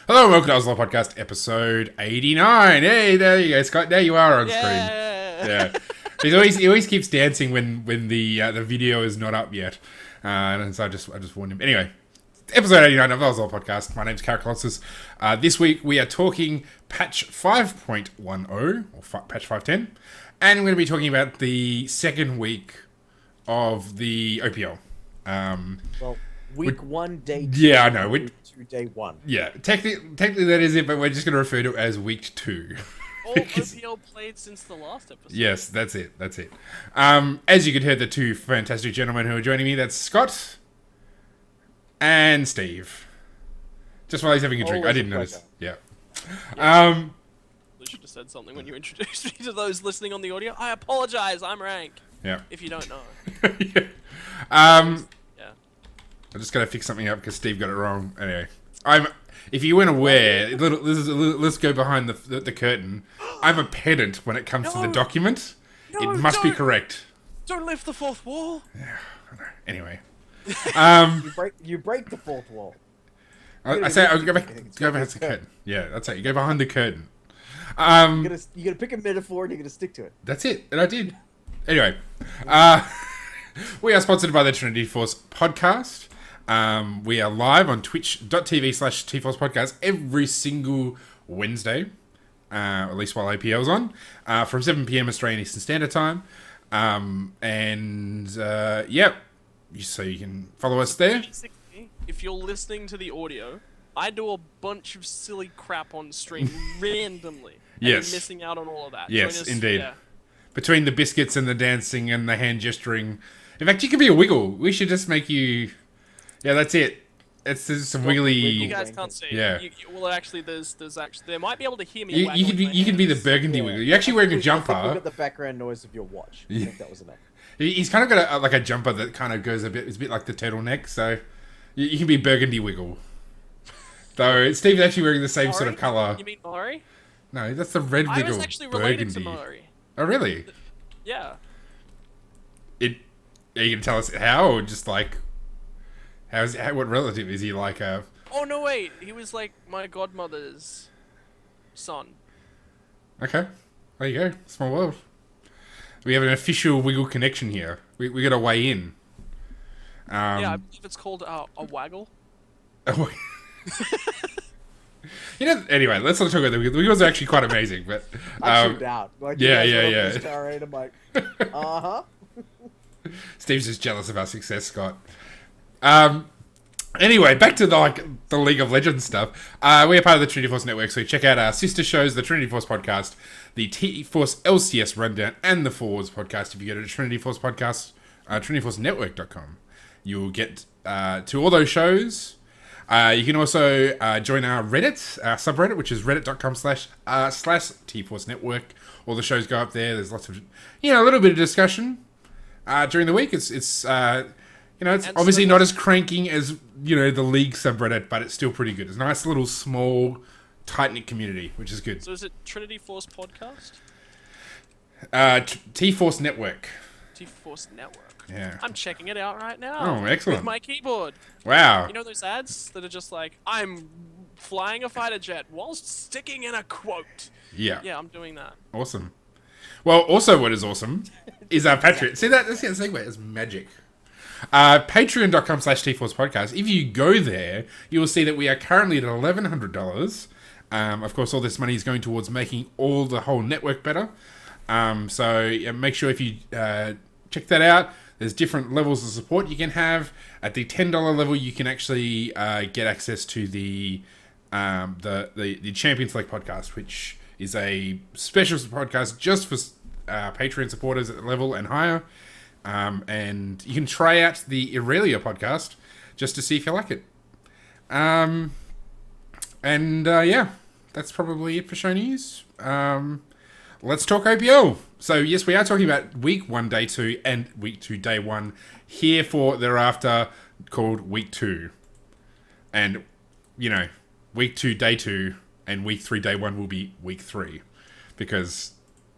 Hello and welcome to OzLoL Podcast, episode 89. Hey, there you go, Scott. There you are on screen. Yeah. He always keeps dancing when the video is not up yet. And so I just warned him. Anyway, episode 89 of OzLoL Podcast. My name's Caracolossus. This week we are talking patch 5.10, or patch 5.10. And we're going to be talking about the second week of the OPL. Well, week 1, day 2. Yeah, I know. Week 2, day 1. Yeah, technically that is it, but we're just going to refer to it as week 2. All OPL played since the last episode. Yes, that's it. As you could hear, the two fantastic gentlemen who are joining me, that's Scott and Steve. Just while he's having a drink. I didn't notice. Yeah. You should have said something when you introduced me to those listening on the audio. I apologize, I'm Rank. Yeah. If you don't know. Yeah. Yeah. I just gotta fix something up because Steve got it wrong. Anyway, if you weren't aware, let's go behind the curtain. I'm a pedant when it comes to the document. No, it must be correct. Don't lift the fourth wall. Yeah. Anyway. You break the fourth wall. I say I'll go behind the curtain. Yeah, that's it. You go behind the curtain. You're gonna pick a metaphor and you're gonna stick to it. That's it, and I did. Anyway, we are sponsored by the Trinity Force podcast. We are live on twitch.tv/TForce podcast every single Wednesday, at least while APL's on, from 7 PM Australian Eastern Standard Time. Yeah, so you can follow us there. Basically, if you're listening to the audio, I do a bunch of silly crap on stream randomly. And Yes. you're missing out on all of that. Yes, Join us, indeed. Yeah. Between the biscuits and the dancing and the hand gesturing. In fact, you could be a wiggle. We should just make you... Yeah, that's it. It's just some wiggly... You guys can't see. Yeah. Well, actually, there's actually... They might be able to hear me. You can be the burgundy wiggle. You're actually wearing a jumper. Look at the background noise of your watch. I think that was enough. He's kind of got like a jumper that kind of goes it's a bit like the turtleneck, so you can be burgundy wiggle. Though Steve's actually wearing the same sort of colour. You mean Maury? No, that's the red wiggle. I was actually related burgundy. to Maury. Oh, really? Yeah. Are you going to tell us how, or just like... what relative is he like? Oh, no, wait. He was like my godmother's son. Okay. There you go. Small world. We have an official wiggle connection here. We got to weigh in. Yeah, I believe it's called a waggle. You know, anyway, let's not talk about the Wiggles. The Wiggles are actually quite amazing, but... I tuned out. Like, yeah. I'm like, uh-huh. Steve's just jealous of our success, Scott. Anyway, back to the League of Legends stuff. We are part of the Trinity Force Network, so check out our sister shows, the Trinity Force Podcast, the T-Force LCS Rundown, and the Forwards Podcast. If you go to Trinity Force Podcast, trinityforcenetwork.com, you'll get to all those shows. You can also join our Reddit, our subreddit, which is reddit.com/T-Force Network. All the shows go up there. There's lots of, a little bit of discussion during the week. It's obviously not as cranking as, the League subreddit, but it's still pretty good. It's a nice little small, tight-knit community, which is good. So is it Trinity Force Podcast? T-Force Network. T-Force Network. Yeah. I'm checking it out right now. Oh, excellent. With my keyboard. Wow. You know those ads that are just like, I'm flying a fighter jet whilst sticking in a quote? Yeah. Yeah, I'm doing that. Awesome. Well, also what is awesome is our Patreon. See that? That's the segue. It's magic. Patreon.com/T-Force Podcast. If you go there, you will see that we are currently at $1,100. Of course, all this money is going towards making the whole network better. So make sure if you check that out. There's different levels of support you can have. At the $10 level, you can actually get access to the Champion Select podcast, which is a special podcast just for Patreon supporters at the level and higher. And you can try out the Aurelia podcast just to see if you like it. Yeah, that's probably it for show news. Let's talk OPL. So, yes, we are talking about week 1, day 2, and week 2, day 1, here for thereafter called week 2. And, week 2, day 2, and week 3, day 1 will be week 3. Because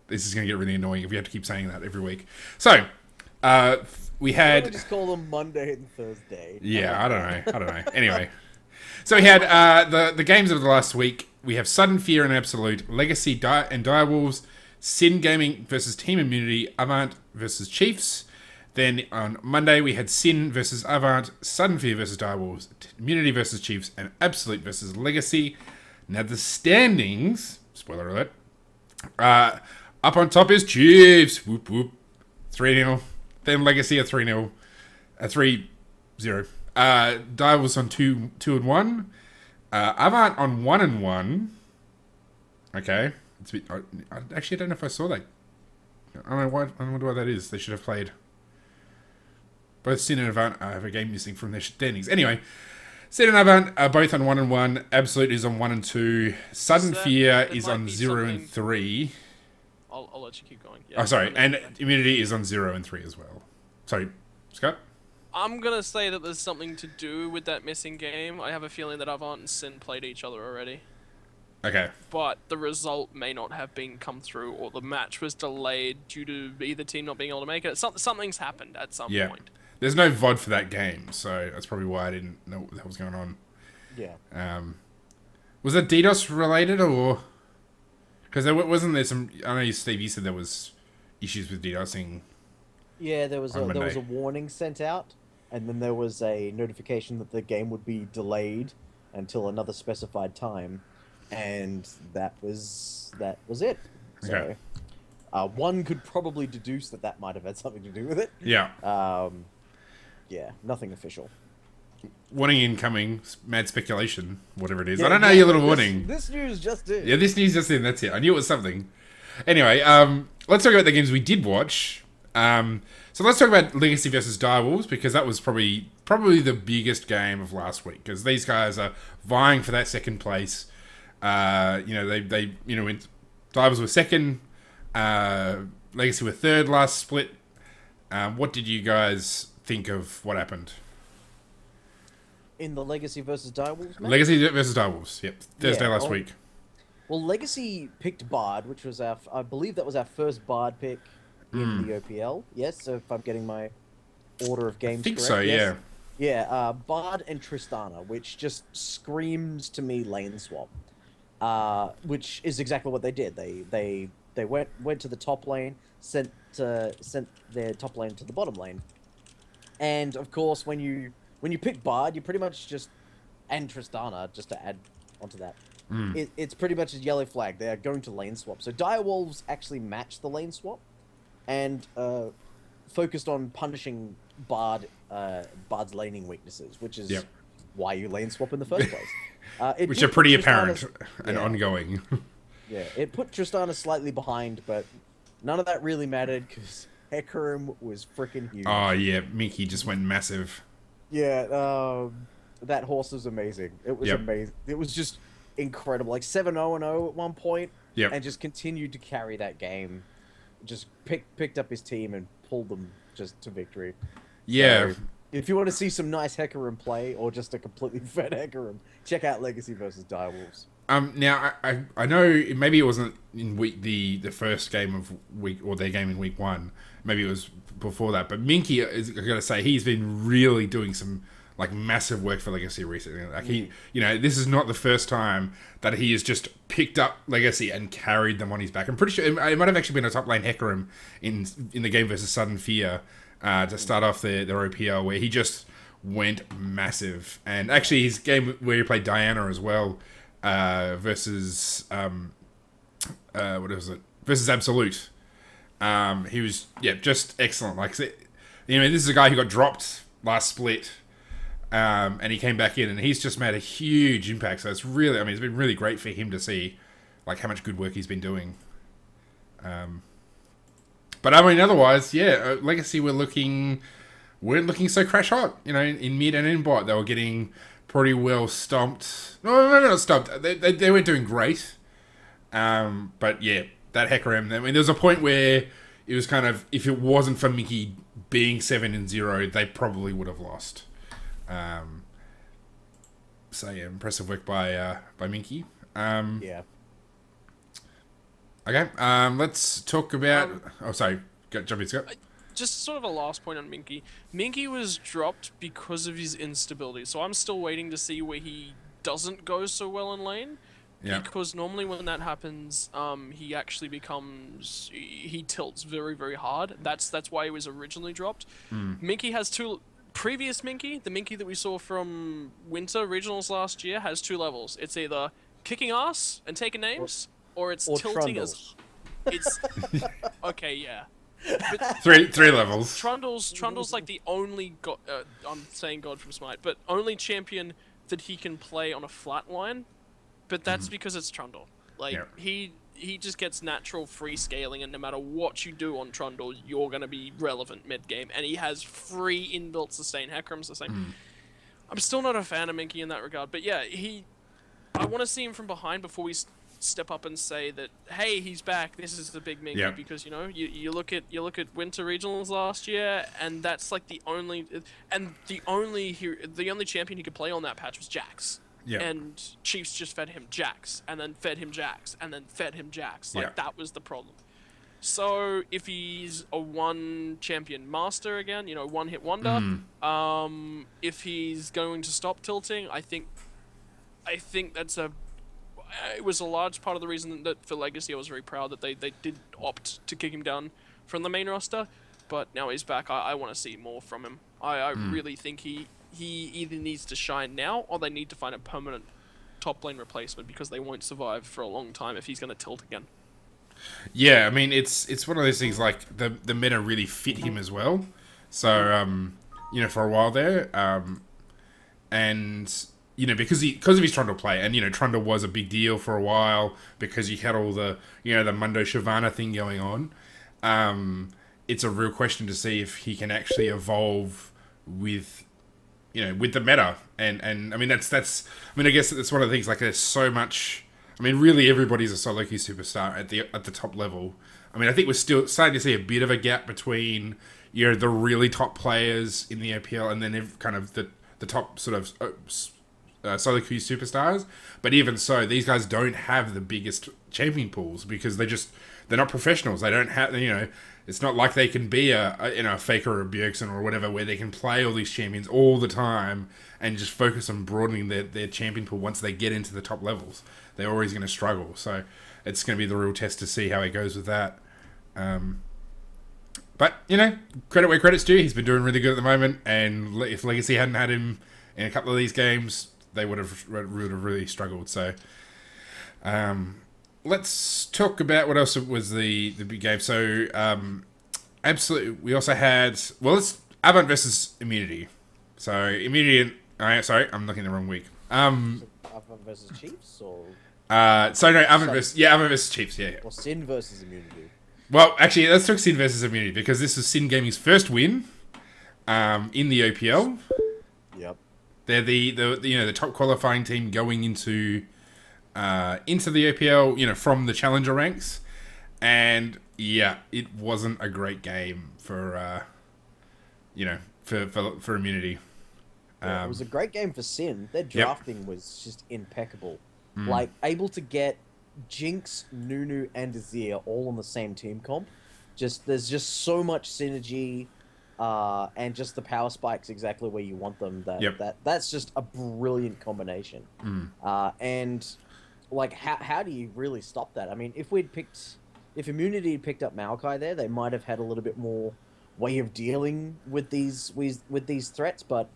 this is going to get really annoying if we have to keep saying that every week. So, we had... Just call them Monday and Thursday. Yeah, I don't know. Anyway. So we had the games of the last week. We have Sudden Fear and Absolute, Legacy and Direwolves, Sin Gaming versus Team Immunity, Avant versus Chiefs. Then on Monday we had Sin versus Avant, Sudden Fear versus Direwolves, Immunity versus Chiefs, and Absolute versus Legacy. Now the standings, spoiler alert, up on top is Chiefs, whoop whoop, 3-0. Then Legacy at 3-0, 3-0. Direwolves on 2-1. Avant on 1-1. Okay, it's a bit, I actually don't know if I saw that. I don't know why. I wonder why that is. They should have played. Both Sin and Avant have a game missing from their standings. Anyway, Sin and Avant are both on 1-1. Absolute is on 1-2. Sudden Fear is on 0-3. I'll let you keep going. Yeah, oh, sorry. And Immunity is on 0-3 as well. Sorry, Scott? I'm gonna say that there's something to do with that missing game. I have a feeling that Avant and Sin played each other already. Okay. But the result may not have been come through, or the match was delayed due to either team not being able to make it. Something's happened at some point. There's no VOD for that game, so that's probably why I didn't know what the hell was going on. Yeah. Was it DDoS related, or... Because wasn't there some... I know, Steve, you said there was issues with DDoSing. Yeah, there was a warning sent out, and then there was a notification that the game would be delayed until another specified time, and that was it. Okay. So, one could probably deduce that might have had something to do with it. Yeah. Yeah, nothing official. Warning incoming, mad speculation, whatever it is. Yeah, I don't know your little warning. This news just in. Yeah, this news just in, that's it. I knew it was something. Anyway, let's talk about the games we did watch. So let's talk about Legacy versus Direwolves, because that was probably the biggest game of last week, because these guys are vying for that second place. Direwolves were second, Legacy were third last split. What did you guys think of what happened? In the Legacy versus Direwolves match? Legacy versus Direwolves, yep. Thursday last week. Well, Legacy picked Bard, which was I believe that was our first Bard pick in the OPL. Yes, so if I'm getting my order of games correct. I think so, yeah. Yeah, Bard and Tristana, which just screams to me lane swap. Which is exactly what they did. They went to the top lane, sent their top lane to the bottom lane. And of course, when you pick Bard, you pretty much just, and Tristana, just to add onto that, it's pretty much a yellow flag. They're going to lane swap. So Direwolves actually matched the lane swap, and focused on punishing Bard's laning weaknesses, which is why you lane swap in the first place. Which are pretty apparent and ongoing. Yeah, it put Tristana slightly behind, but none of that really mattered because Hecarim was freaking huge. Oh yeah, Mickey just went massive. Yeah, that horse was amazing. It was amazing. It was just incredible. Like 7-0-0 at one point, and just continued to carry that game. Just picked up his team and pulled them just to victory. Yeah. So, if you want to see some nice Hecarim play, or just a completely fed Hecarim, check out Legacy versus Direwolves. Now I know maybe it wasn't in the first game of week, or their game in week 1. Maybe it was before that. But Minky, I gotta say, he's been really doing some like massive work for Legacy recently. Like this is not the first time that he has just picked up Legacy and carried them on his back. I'm pretty sure it might have actually been a top lane Hecarim in the game versus Sudden Fear to start off their OPL, where he just went massive. And actually his game where he played Diana as well, versus what was it? Versus Absolute. He was just excellent. Like, this is a guy who got dropped last split, and he came back in, and he's just made a huge impact. So it's really, it's been really great for him to see like how much good work he's been doing. But otherwise, Legacy weren't looking so crash hot. In mid and in bot, they were getting pretty well stomped. No, not stomped. They weren't doing great. But yeah, that Hecarim. There was a point where it was kind of, if it wasn't for Mickey being 7-0, they probably would have lost. So yeah, impressive work by Minky. Yeah. Okay. Let's talk about. Sorry. Jump in, Scott. just sort of a last point on Minky. Minky was dropped because of his instability, so I'm still waiting to see where he doesn't go so well in lane. Yeah. Because normally when that happens, he actually he tilts very, very hard. That's why he was originally dropped. Minky has previous Minky, the Minky that we saw from Winter Regionals last year, has 2 levels. It's either kicking ass and taking names, or it's tilting Trundles. it's okay, yeah. But Three levels. Trundle's like the only I'm saying God from Smite, but only champion that he can play on a flat line. But that's because it's Trundle. Like he just gets natural free scaling, and no matter what you do on Trundle, you're gonna be relevant mid game. And he has free inbuilt sustain. Hecarim's the same. I'm still not a fan of Minky in that regard, but yeah, I want to see him from behind before we step up and say that, hey, he's back. This is the big Minky, because you look at Winter Regionals last year, and that's like the only champion he could play on that patch was Jax. Yeah. And Chiefs just fed him Jax, and then fed him Jax, and then fed him Jax. Like that was the problem. So if he's a one champion master again, one hit wonder, if he's going to stop tilting, I think it was a large part of the reason that for Legacy I was very proud that they did opt to kick him down from the main roster, but now he's back. I want to see more from him. I really think he either needs to shine now, or they need to find a permanent top lane replacement, because they won't survive for a long time if he's going to tilt again. Yeah, I mean, it's one of those things, like, the meta really fit him as well. So, for a while there, and, because of his Trundle play, and, Trundle was a big deal for a while, because you had all the, the Mundo Shyvana thing going on. It's a real question to see if he can actually evolve with the meta, and I mean, that's I guess that's one of the things, like, there's so much. I mean, really, everybody's a solo queue superstar at the top level. I mean, I think we're still starting to see a bit of a gap between the really top players in the OPL and then kind of the top sort of solo queue superstars. But even so, these guys don't have the biggest champion pools, because they're not professionals. They don't have It's not like they can be a Faker or a Bjergsen or whatever, where they can play all these champions all the time and just focus on broadening their champion pool. Once they get into the top levels, they're always going to struggle. So it's going to be the real test to see how he goes with that. But, credit where credit's due. He's been doing really good at the moment. And if Legacy hadn't had him in a couple of these games, they would have really struggled. So let's talk about what else was the big game. So, absolutely, we also had... Well, it's Avant versus Immunity. So, Immunity... sorry, I'm looking at the wrong week. Avant versus Chiefs, or... Avant versus Chiefs, yeah. Or Sin versus Immunity. Well, actually, let's talk Sin versus Immunity, because this is Sin Gaming's first win in the OPL. Yep. They're the top qualifying team going into the OPL, from the challenger ranks, and it wasn't a great game for for Immunity. It was a great game for Sin. Their drafting was just impeccable. Like, able to get Jinx, Nunu, and Azir all on the same team comp. There's just so much synergy, and just the power spikes exactly where you want them. That's just a brilliant combination. And like, how do you really stop that? I mean, if Immunity had picked up Maokai there, they might have had a little bit more way of dealing with these threats. But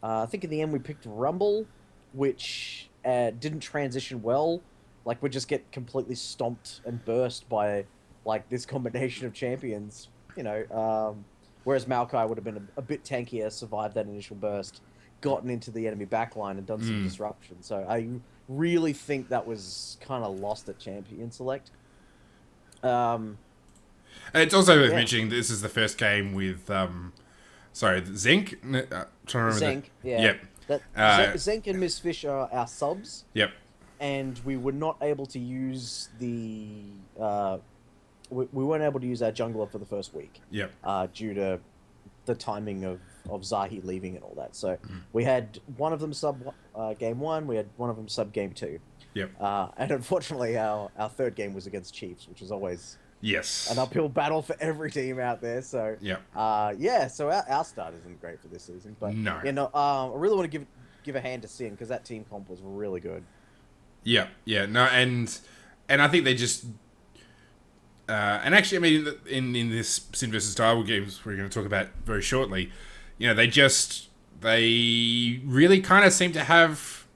I think in the end we picked Rumble, which didn't transition well. Like, we just get completely stomped and burst by like this combination of champions. Whereas Maokai would have been a bit tankier, survived that initial burst, gotten into the enemy backline and done some disruption. So I really think that was kind of lost at champion select. It's also worth mentioning this is the first game with Zenk. Trying to remember Zenk, yeah. Yep. Zenk and Miss Fish are our subs. Yep. And we were not able to use we weren't able to use our jungler for the first week. Yep. Due to the timing of Zahi leaving and all that. So we had one of them sub game 1, we had one of them sub game 2. Yep. And unfortunately our third game was against Chiefs, which is always Yes. An uphill battle for every team out there. So Yeah. yeah. So our start isn't great for this season, but No. you know, I really want to give a hand to Sin because that team comp was really good. Yeah. Yeah. No, and I think they just. And actually, I mean, in this Sin versus Direwolves games we're going to talk about very shortly, you know, they really kind of seem to have,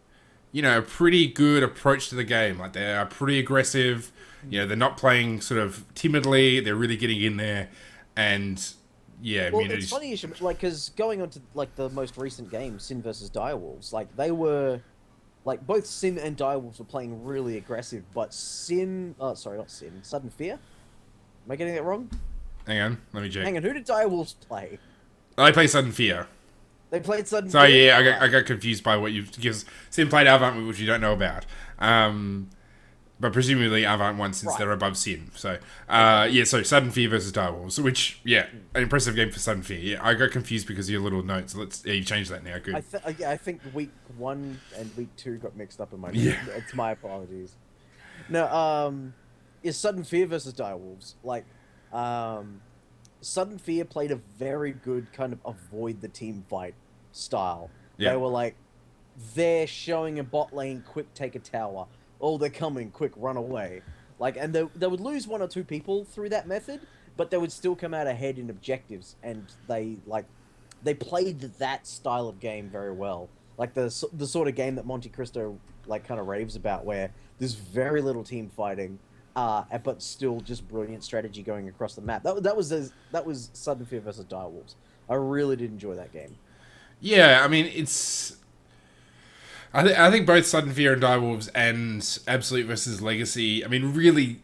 you know, a pretty good approach to the game. Like, they are pretty aggressive. You know, they're not playing sort of timidly. They're really getting in there, and yeah. Well, you know, it's funny you should like because going on to like the most recent game, Sin versus Direwolves, like they were. Like, both Sin and Direwolves were playing really aggressive, but Sin... Oh, sorry, not Sin. Sudden Fear? Am I getting that wrong? Hang on, let me check. Hang on, who did Direwolves play? I play Sudden Fear. They played Sudden So Fear? yeah, I got confused by what you... Because Sin played Avant, which you don't know about. But presumably Avant won since they're above Sin. So, yeah, so Sudden Fear versus Direwolves, which, yeah, an impressive game for Sudden Fear. Yeah, I got confused because of your little notes. You changed that now, good. I think week 1 and week 2 got mixed up in my notes. Yeah. It's my apologies. No, is Sudden Fear versus Direwolves. Like, Sudden Fear played a very good kind of avoid the team fight style. Yeah. They were like, they're showing a bot lane, quick take a tower. Oh, they're coming, quick, run away. Like, and they would lose 1 or 2 people through that method, but they would still come out ahead in objectives, and they played that style of game very well. Like the sort of game that Monte Cristo like kind of raves about, where there's very little team fighting, but still just brilliant strategy going across the map. That was Sudden Fear versus Direwolves. I really did enjoy that game. Yeah, I mean, it's... I think both Sudden Fear and Direwolves and Absolute versus Legacy, I mean, really,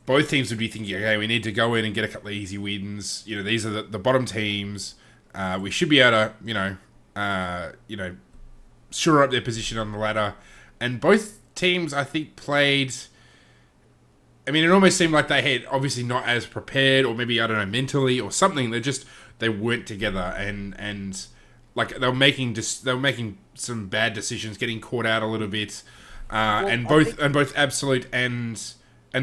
both teams would be thinking, okay, we need to go in and get a couple of easy wins. You know, these are the bottom teams. We should be able to, shore up their position on the ladder. And both teams, I think, played... I mean, it almost seemed like they had obviously not as prepared, or maybe, I don't know, mentally or something. They weren't together, and like they were making some bad decisions, getting caught out a little bit, and both Absolute and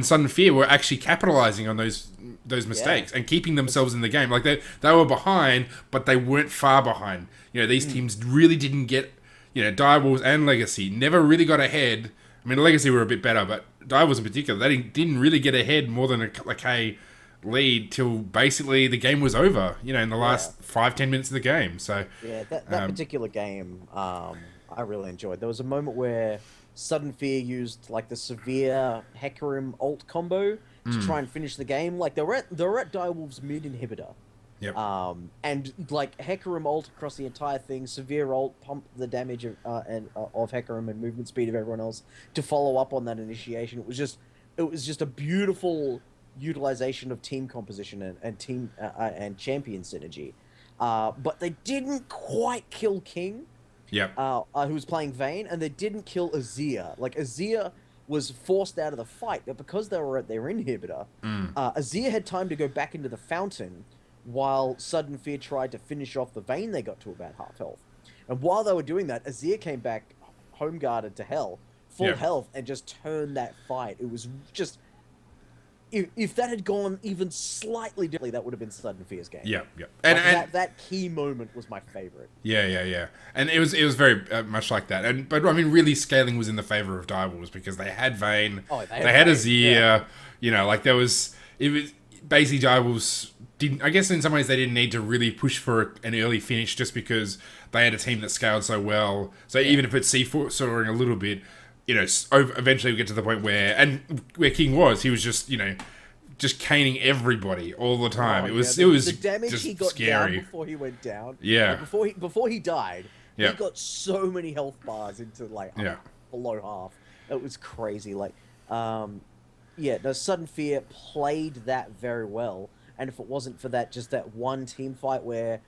Sudden Fear were actually capitalizing on those mistakes and keeping themselves in the game. Like they were behind, but they weren't far behind. You know, these teams really didn't get. You know, Direwolves and Legacy never really got ahead. I mean, Legacy were a bit better, but Direwolves in particular, they didn't really get ahead more than a couple of K lead till basically the game was over, you know, in the last 5-10 minutes of the game. So yeah, that particular game I really enjoyed. There was a moment where Sudden Fear used like the severe Hecarim ult combo to try and finish the game. Like they were at Direwolves mid inhibitor. Yep. And like Hecarim ult across the entire thing, severe ult, pump the damage of Hecarim and movement speed of everyone else to follow up on that initiation. It was just a beautiful utilization of team composition and team and champion synergy. But they didn't quite kill King. Yep. Who was playing Vayne, and they didn't kill Azir. Like Azir was forced out of the fight, but because they were at their inhibitor, Azir had time to go back into the fountain, while Sudden Fear tried to finish off the Vayne they got to about half health. And while they were doing that, Azir came back home guarded to hell, full health, and just turned that fight. It was just... If that had gone even slightly differently, that would have been Sudden Fear's game. Yeah, yeah. And that key moment was my favorite. Yeah. And it was very much like that. But I mean, really, scaling was in the favor of Direwolves because they had Vayne, they had Azir. Yeah. You know, like it was basically Direwolves didn't. I guess in some ways they didn't need to really push for an early finish just because they had a team that scaled so well. So even if it's C4 a little bit. You know, eventually we get to the point where King was, he was just, you know, just caning everybody all the time. It was the damage just he got scary. down before he went down. Yeah. Like before he died, he got so many health bars into like below half. It was crazy. Like, Sudden Fear played that very well. And if it wasn't for that one team fight where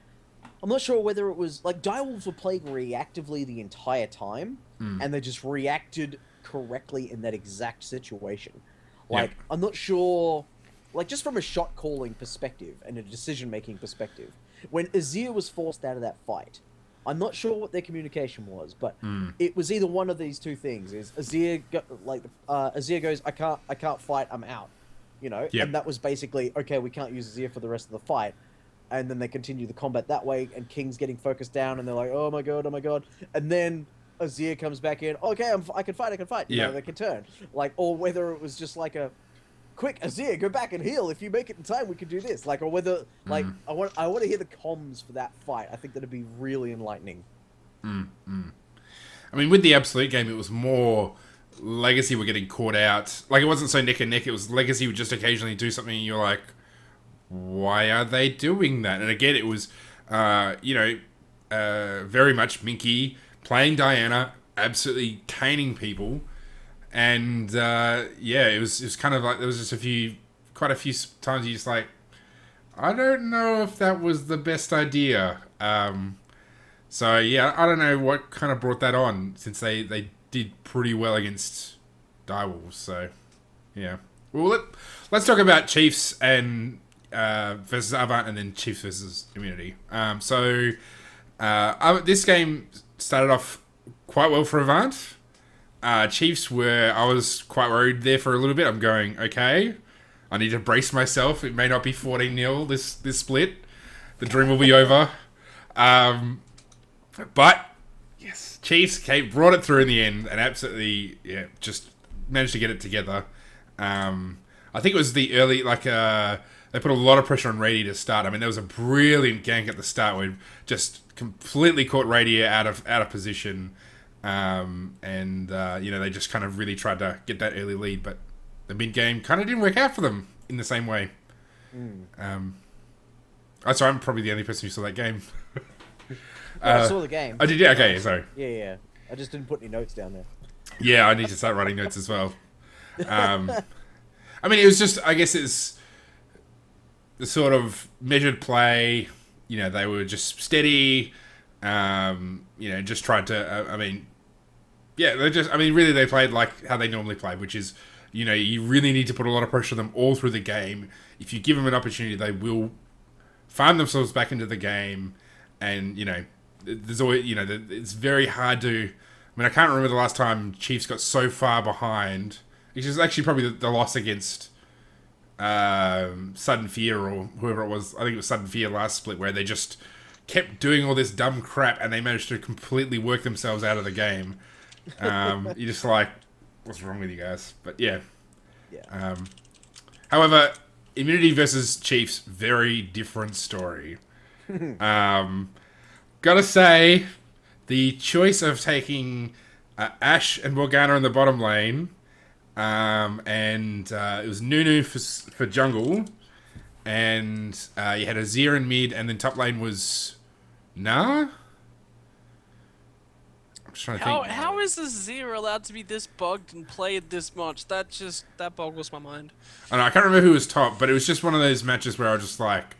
I'm not sure whether it was like Direwolves were playing reactively the entire time, and they just reacted correctly in that exact situation. Like I'm not sure, like just from a shot calling perspective and a decision making perspective, when Azir was forced out of that fight, I'm not sure what their communication was, but it was either one of these two things: is Azir Azir goes, I can't fight, I'm out, you know, Yep. and that was basically, okay, we can't use Azir for the rest of the fight. And then they continue the combat that way, and King's getting focused down, and they're like, oh my god, and then Azir comes back in, okay, I can fight, you know, they can turn. Like, or whether it was just like a, quick, Azir, go back and heal, if you make it in time, we can do this. Like, or whether, like, I want to hear the comms for that fight. I think that'd be really enlightening. I mean, with the Absolute game, it was more Legacy were getting caught out. Like, it wasn't so neck and neck. It was Legacy would just occasionally do something and you're like, why are they doing that? And again, it was, very much Minky playing Diana, absolutely caning people. And, it was kind of like, there was just quite a few times you just like, I don't know if that was the best idea. So, yeah, I don't know what kind of brought that on, since they did pretty well against Direwolves. So, yeah. Well, let's talk about Chiefs and versus Avant, and then Chiefs versus Immunity. This game started off quite well for Avant. Chiefs I was quite worried there for a little bit. I'm going, okay, I need to brace myself. It may not be 14-0 this split. The dream will be over. But yes, Chiefs brought it through in the end and absolutely, just managed to get it together. I think it was the early, they put a lot of pressure on Rady to start. I mean, there was a brilliant gank at the start where just completely caught Rady out of position. They just kind of really tried to get that early lead, but the mid game kind of didn't work out for them in the same way. I'm probably the only person who saw that game. I saw the game. Oh, did you? Okay, sorry. Yeah. I just didn't put any notes down there. Yeah, I need to start writing notes as well. I mean, it was just, I guess it's the sort of measured play. You know, they were just steady. Just tried to, really they played like how they normally play, which is, you really need to put a lot of pressure on them all through the game. If you give them an opportunity, they will farm themselves back into the game. And, there's always, it's very hard to, I can't remember the last time Chiefs got so far behind, which is actually probably the loss against Sudden Fear or whoever it was. I think it was Sudden Fear last split, where they just kept doing all this dumb crap and they managed to completely work themselves out of the game. You're just like, what's wrong with you guys? But yeah. However, Immunity versus Chiefs, very different story. Gotta say, the choice of taking Ashe and Morgana in the bottom lane, it was Nunu for jungle, and you had Azir in mid, and then top lane was I'm just trying to think. How is Azir allowed to be this bugged and played this much? That boggles my mind. I can't remember who was top, but it was just one of those matches where I was just like,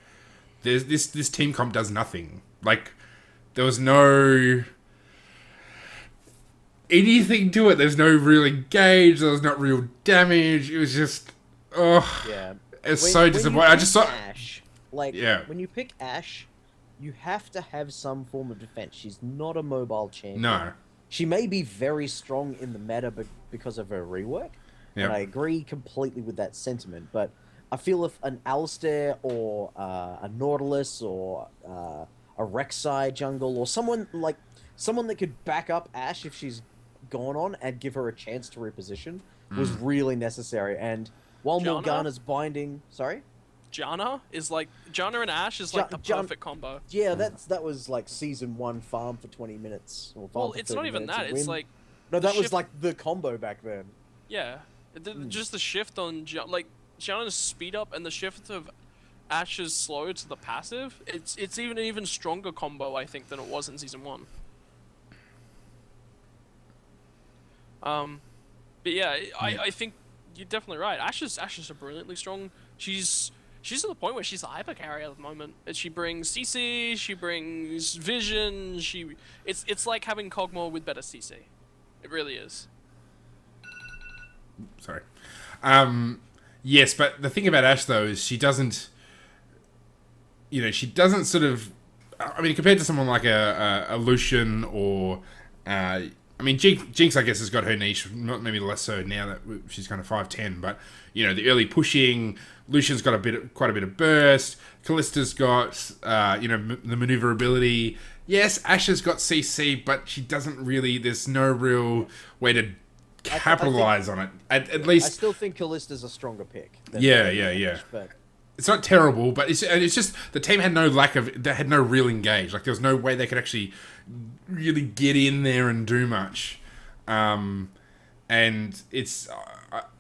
this team comp does nothing. Like, there was no anything to it. There's no real engage. There was not real damage. It was just, it's so disappointing. I just saw Ashe. When you pick Ashe, you have to have some form of defense. She's not a mobile champion. No. She may be very strong in the meta because of her rework, and I agree completely with that sentiment. But I feel if an Alistair or a Nautilus or a Rek'Sai jungle or someone that could back up Ashe if she's gone on and give her a chance to reposition was really necessary. And while Morgana's binding, Janna and Ashe is like the perfect combo. Yeah, that was like season 1 farm for 20 minutes. Well, it's not even that. It's like that was like the combo back then. Yeah, just the shift on Janna's speed up and the shift of Ashe's slow to the passive. It's even stronger combo, I think, than it was in season 1. But yeah, I think you're definitely right. Ashe's a brilliantly strong. She's to the point where she's a hyper carry at the moment. She brings CC, she brings vision. It's like having Kog'Maw with better CC. It really is. Sorry. Yes, but the thing about Ashe though is she doesn't sort of. I mean, compared to someone like a Lucian or I mean, Jinx, I guess, has got her niche. Not maybe less so now that she's kind of 5'10", but you know, the early pushing. Lucian's got quite a bit of burst. Callista's got you know, the maneuverability. Yes, Ashe's got CC, but she doesn't really. There's no real way to capitalize on it. At least, I still think Callista's a stronger pick. Yeah. But it's not terrible, but it's just the team had no they had no real engage. Like there was no way they could actually really get in there and do much. And it's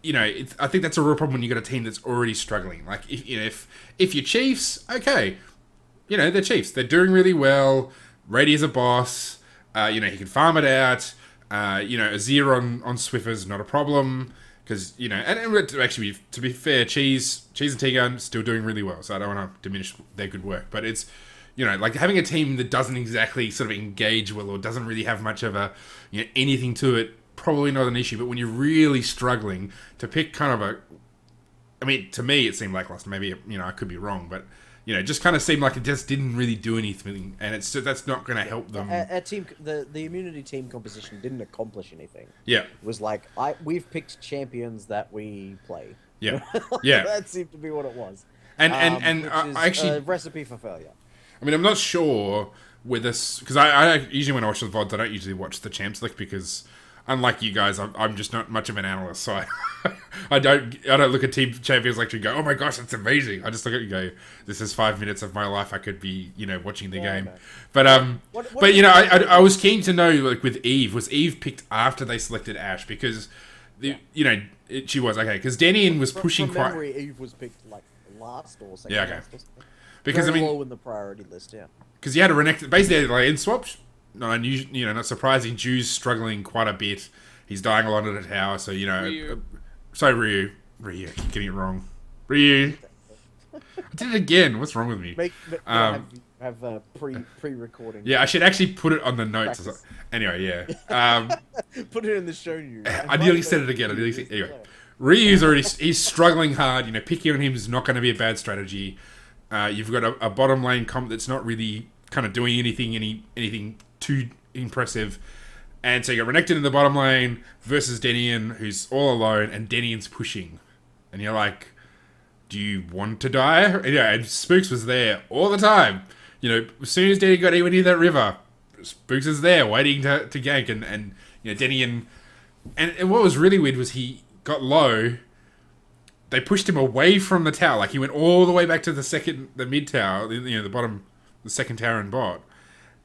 you know, I think that's a real problem when you got a team that's already struggling. Like if you're Chiefs, okay, you know, they're Chiefs. They're doing really well. Rady's a boss. You know, he can farm it out. You know, Azir on Swiffer's not a problem. Because, you know, and actually, to be fair, Cheese and T-Gun still doing really well. So I don't want to diminish their good work. But it's, you know, like having a team that doesn't exactly sort of engage well or doesn't really have much of a, you know, anything to it, probably not an issue. But when you're really struggling to pick kind of I mean, to me, it seemed lackluster. Maybe, you know, I could be wrong. But, you know, it just kind of seemed like it just didn't really do anything. And that's not going to help them. Our team, the immunity team composition didn't accomplish anything. Yeah. It was like, we've picked champions that we play. Yeah. Yeah. That seemed to be what it was. And I actually... a recipe for failure. I mean, I'm not sure with this... Because I usually, when I watch the VODs, I don't usually watch the Champs League because... Unlike you guys, I'm just not much of an analyst, so I don't look at Team Champions League and go, oh my gosh, that's amazing. I just look at it and go, this is 5 minutes of my life I could be, you know, watching the game. Okay. But but you know, I was keen to know, like with Eve, was Eve picked after they selected Ashe? Because you know, she was okay. Because Denian was pushing from memory, Eve was picked like last or second. Yeah, okay. Last or something. Because Very I mean, low in the priority list, yeah. Because you had a Renekton, basically like in swaps. No, you know, not surprising. Ju's struggling quite a bit. He's dying a lot at the tower, so you know. Ryu, I keep getting it wrong. Ryu, I did it again. What's wrong with me? Have pre-recording. Yeah, I should actually put it on the notes. Anyway, yeah. Put it in the show news. I nearly said it again. Anyway, Ryu's he's struggling hard. You know, picking on him is not going to be a bad strategy. You've got a bottom lane comp that's not really kind of doing anything too impressive. And so you got Renekton in the bottom lane versus Denian, who's all alone, and Denian's pushing. And you're like, do you want to die? And Spooks was there all the time. You know, as soon as Denian got anywhere near that river, Spooks is there waiting to gank. And you know, Denian... And what was really weird was he got low. They pushed him away from the tower. Like, he went all the way back to the mid tower, you know, the second tower and bot.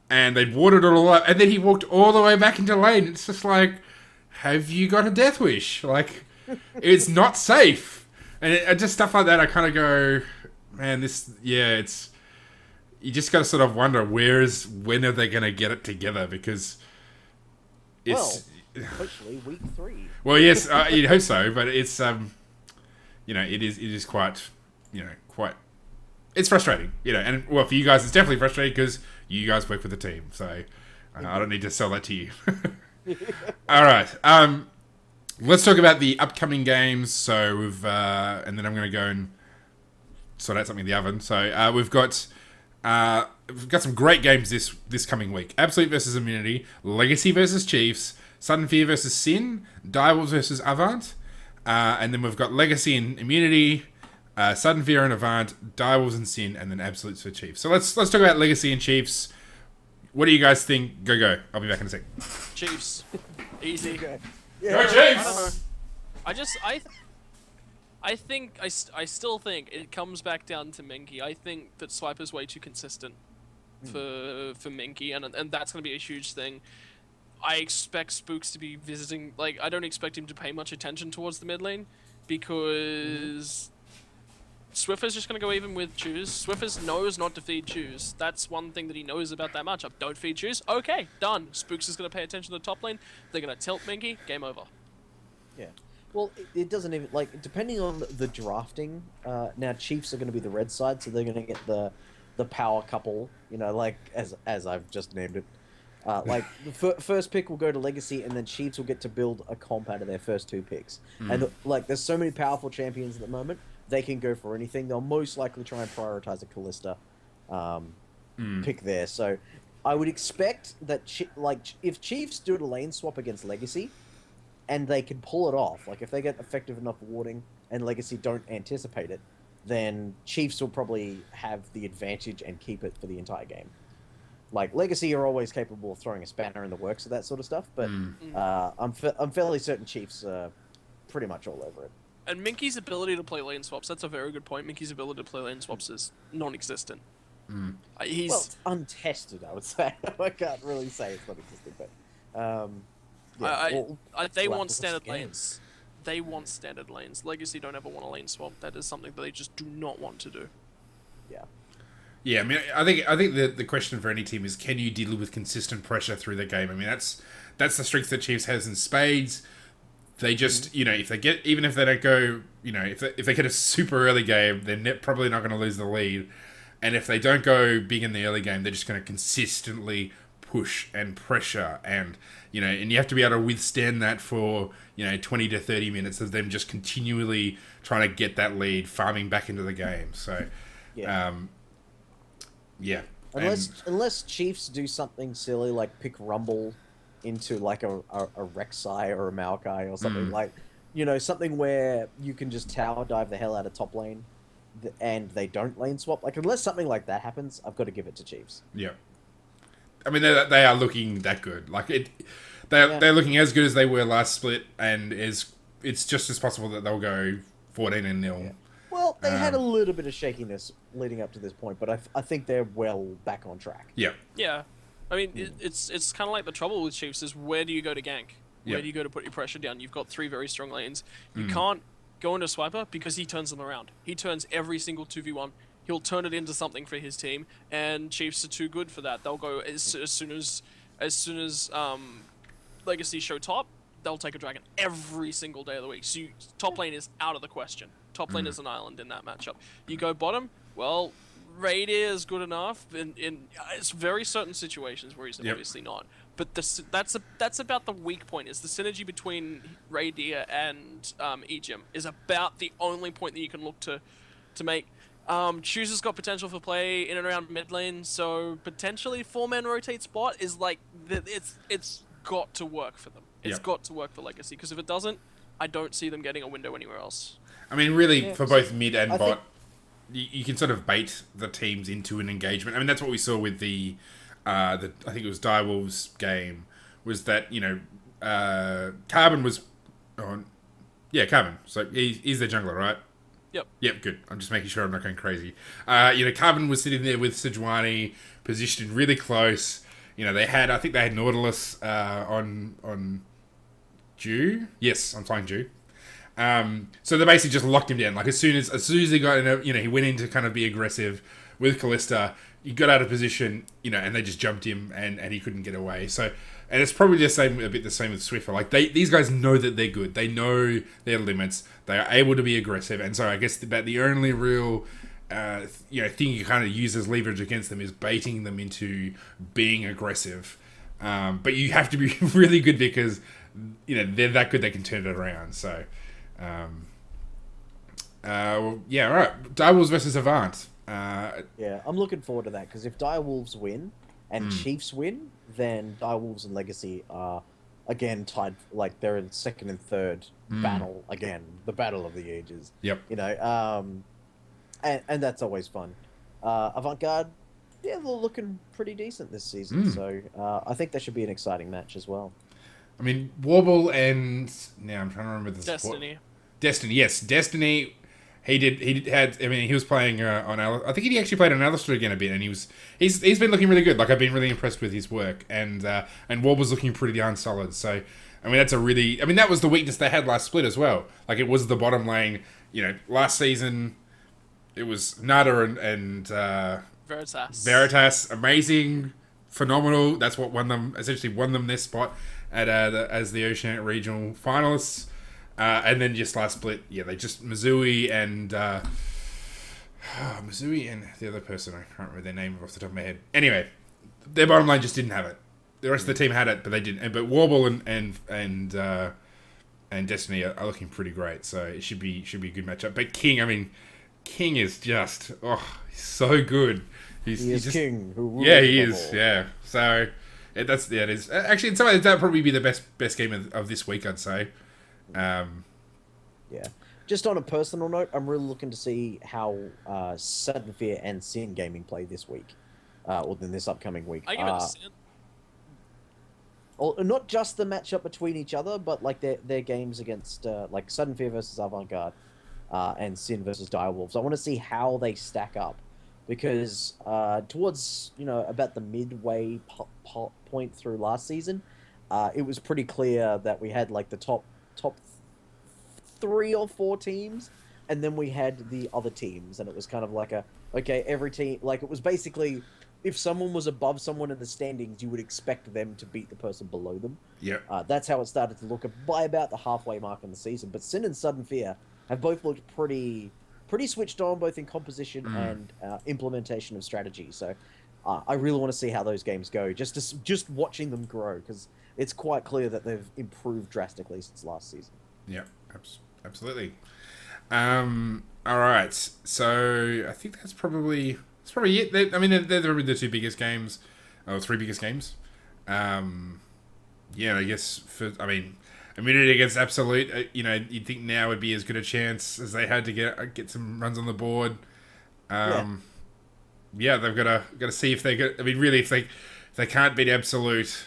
And they'd watered it all up, and then he walked all the way back into lane. It's just like, have you got a death wish? Like, it's not safe. And just stuff like that, I kind of go, man, it's... You just got to sort of wonder, when are they going to get it together? Because it's... Well, hopefully week 3. Well, yes, you'd hope so, but it's, you know, it is quite, you know, it's frustrating, you know, and well, for you guys, it's definitely frustrating because you guys work for the team, so I don't need to sell that to you. All right, let's talk about the upcoming games. So and then I'm going to go and sort out something in the oven. So we've got some great games this coming week: Absolute versus Immunity, Legacy versus Chiefs, Sudden Fear versus Sin, Direwolves versus Avant, and then we've got Legacy and Immunity. Sudden Fear and Avant, Direwolves and Sin, and then Absolutes for Chiefs. So let's talk about Legacy and Chiefs. What do you guys think? Go. I'll be back in a sec. Chiefs. Easy. Okay. Go Chiefs! I still think it comes back down to Menki. I think that Swiper's way too consistent for Menki, and that's going to be a huge thing. I expect Spooks to be visiting... Like, I don't expect him to pay much attention towards the mid lane, because... Swiffer's just going to go even with Choose. Swiffer's knows not to feed Choose. That's one thing that he knows about that matchup. Don't feed Choose. Okay, done. Spooks is going to pay attention to the top lane. They're going to tilt Menki. Game over. Yeah. Well, it doesn't even... Like, depending on the drafting, now Chiefs are going to be the red side, so they're going to get the power couple, you know, like, as I've just named it. Like, the first pick will go to Legacy, and then Chiefs will get to build a comp out of their first 2 picks. And, like, there's so many powerful champions at the moment, they can go for anything. They'll most likely try and prioritize a Callista pick there. So I would expect that, if Chiefs do a lane swap against Legacy, and they can pull it off, like if they get effective enough warding and Legacy don't anticipate it, then Chiefs will probably have the advantage and keep it for the entire game. Like, Legacy are always capable of throwing a spanner in the works of that sort of stuff, but I'm fairly certain Chiefs are pretty much all over it. And Minky's ability to play lane swaps, that's a very good point. Minky's ability to play lane swaps is non-existent. He's... Well, it's untested, I would say. I can't really say it's non-existent, but... they want standard lanes. They want standard lanes. Legacy don't ever want a lane swap. That is something that they just do not want to do. Yeah. Yeah, I mean, I think the question for any team is, can you deal with consistent pressure through the game? I mean, that's the strength that Chiefs has in spades. They just, if they get, even if they don't go, if they get a super early game, they're probably not going to lose the lead. And if they don't go big in the early game, they're just going to consistently push and pressure, and and you have to be able to withstand that for 20 to 30 minutes of them just continually trying to get that lead, farming back into the game. So, Unless Chiefs do something silly like pick Rumble into like a Rek'Sai or a Maokai or something, like, something where you can just tower dive the hell out of top lane and they don't lane swap. Like, unless something like that happens, I've got to give it to Chiefs. Yeah. I mean, they are looking that good. Like, they're looking as good as they were last split, and it's just as possible that they'll go 14-0. Yeah. Well, they had a little bit of shakiness leading up to this point, but I think they're well back on track. Yeah. Yeah. I mean, it's kind of like the trouble with Chiefs is, where do you go to gank? Where do you go to put your pressure down? You've got 3 very strong lanes. You can't go into Swiper because he turns them around. He turns every single 2v1. He'll turn it into something for his team, and Chiefs are too good for that. They'll go as soon as Legacy show top, they'll take a dragon every single day of the week. So top lane is out of the question. Top lane is an island in that matchup. You go bottom, well, Radier is good enough in it's very certain situations where he's obviously not. But that's about the weak point. Is the synergy between Radier and Ejim is about the only point that you can look to make. Chooser's got potential for play in and around mid lane, so potentially 4-man rotate spot is like it's got to work for them. It's got to work for Legacy, because if it doesn't, I don't see them getting a window anywhere else. I mean, really, for both mid and bot, you can sort of bait the teams into an engagement. I mean, that's what we saw with the I think it was Direwolves game, was that, Carbon was on... Yeah, Carbon. So he's the jungler, right? Yep, good. I'm just making sure I'm not going crazy. Carbon was sitting there with Sejuani, positioned really close. I think they had Nautilus on Dew. Yes, I'm flying Dew. So they basically just locked him down. Like, as soon as he got in, he went in to kind of be aggressive with Kalista. He got out of position, and they just jumped him, and he couldn't get away. So, and it's probably a bit the same with Swiffer. Like, these guys know that they're good. They know their limits. They are able to be aggressive, and so I guess the only real thing you kind of use as leverage against them is baiting them into being aggressive. But you have to be really good, because they're that good they can turn it around. So, all right. Direwolves versus Avant. I'm looking forward to that, because if Direwolves win and Chiefs win, then Direwolves and Legacy are again tied. Like, they're in second and third battle again, the battle of the ages. Yep. And that's always fun. Avant-Garde, they're looking pretty decent this season, so I think that should be an exciting match as well. I mean, Warble and now I'm trying to remember the Destiny. Destiny, yes, Destiny. He was playing on. I think he actually played on Alistair again a bit, and he's been looking really good. Like, I've been really impressed with his work, and Warble's looking pretty darn solid. So, I mean, that was the weakness they had last split as well. Like, it was the bottom lane. Last season, it was Nada and Veritas, amazing, phenomenal. That's what won them their spot at as the Oceanic Regional finalists. And then just last split, they just Missouri and the other person, I can't remember their name off the top of my head. Anyway, their bottom line just didn't have it. The rest of the team had it, but they didn't. But Warble and Destiny are looking pretty great, so it should be a good matchup. But King King is just he's so good. He is just, king. Who rules yeah, he above is. all. Yeah. So it is actually in some ways that'd probably be the best game of this week, I'd say. Yeah. Just on a personal note, I'm really looking to see how Sudden Fear and Sin Gaming play this week, or in this upcoming week. I give it a Sin. Or not just the matchup between each other, but like their games against like Sudden Fear versus Avant-Garde, and Sin versus Direwolves. I want to see how they stack up, because towards about the midway point through last season, it was pretty clear that we had like the top 3 or 4 teams, and then we had the other teams, and it was kind of like every team, like it was basically, if someone was above someone in the standings, you would expect them to beat the person below them. Yeah. That's how it started to look by about the halfway mark in the season. But Sin and Sudden Fear have both looked pretty switched on, both in composition and implementation of strategy. So I really want to see how those games go, just watching them grow, because it's quite clear that they've improved drastically since last season. Yeah, absolutely. All right, so I think that's probably it. They're probably the 2 biggest games, or 3 biggest games. Yeah, I guess Immunity against Absolute. You'd think now would be as good a chance as they had to get some runs on the board. Yeah, they've got to see if they get. Really, if they can't beat Absolute,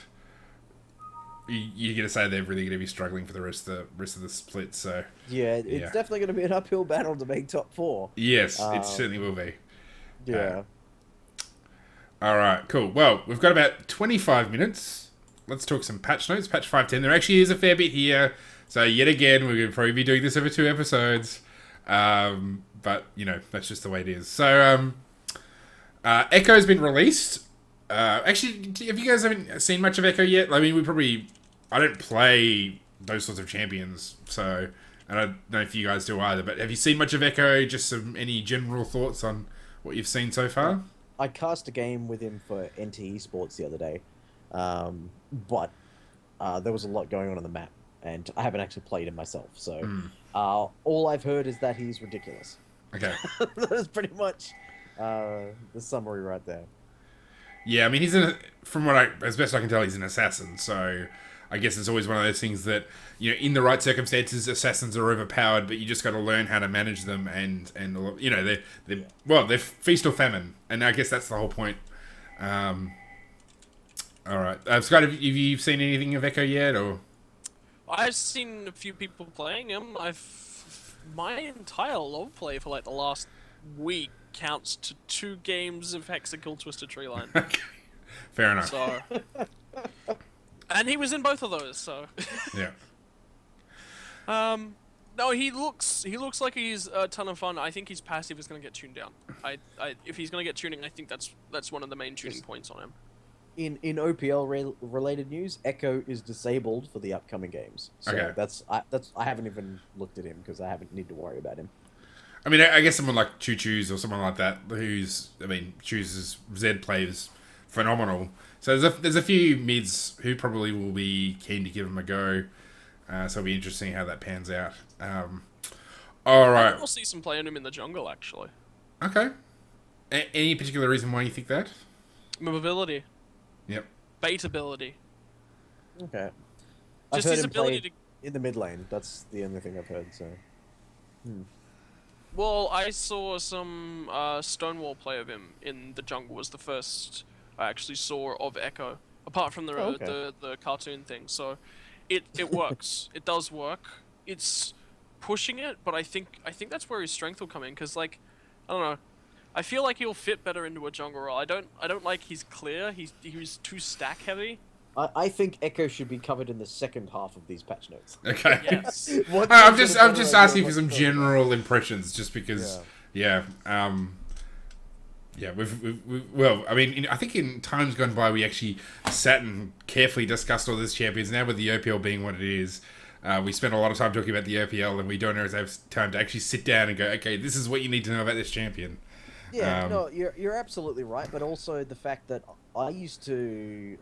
you're going to say they're really going to be struggling for the rest of the split. So yeah, it's definitely going to be an uphill battle to make top 4. Yes, it certainly will be. Yeah. All right, cool. Well, we've got about 25 minutes. Let's talk some patch notes. Patch 5.10. There actually is a fair bit here. So yet again, we're going to probably be doing this over 2 episodes. But, that's just the way it is. So, Echo's been released. Actually, have you guys haven't seen much of Echo yet? I mean, I don't play those sorts of champions, so I don't know if you guys do either. But have you seen much of Echo? Just any general thoughts on what you've seen so far? I cast a game with him for NT Esports the other day, but there was a lot going on the map, and I haven't actually played him myself. So all I've heard is that he's ridiculous. Okay. That's pretty much the summary right there. Yeah, I mean, as best I can tell, he's an assassin, so I guess it's always one of those things that, in the right circumstances, assassins are overpowered, but you just got to learn how to manage them, and they're feast or famine, and I guess that's the whole point. All right, Scott, have you seen anything of Echo yet, or? I've seen a few people playing him. My entire LoL play for like the last week counts to 2 games of Hexakill Twisted Treeline. Okay. Fair enough. So, and he was in both of those, so. Yeah. No, he looks like he's a ton of fun. I think his passive is going to get tuned down. If he's going to get tuning, I think that's one of the main tuning points on him. In OPL related news, Echo is disabled for the upcoming games. So okay. I haven't even looked at him because I haven't need to worry about him. I mean, I guess someone like Choo-Choo's or someone like that, Choo's Z plays phenomenal. So there's a few mids who probably will be keen to give him a go. So it'll be interesting how that pans out. All right. We'll see some playing him in the jungle, actually. Okay. Any particular reason why you think that? Mobility. Yep. Bait ability. Okay. Just I've heard his him ability play in the mid lane. That's the only thing I've heard. So. Well, I saw some Stonewall play of him in the jungle. Was the first I actually saw of Echo, apart from the cartoon thing. So, it works. It does work. It's pushing it, but I think that's where his strength will come in. Because I don't know. I feel like he'll fit better into a jungle role. I don't like his clear. He's too stack heavy. I think Echo should be covered in the second half of these patch notes. Okay. Yes. I'm just asking for some general impressions, just because. Yeah. Well, I mean, I think in times gone by, we actually sat and carefully discussed all these champions. Now with the OPL being what it is, we spent a lot of time talking about the OPL, and we don't always have time to actually sit down and go, okay, this is what you need to know about this champion. Yeah, no, you're absolutely right, but also the fact that I used to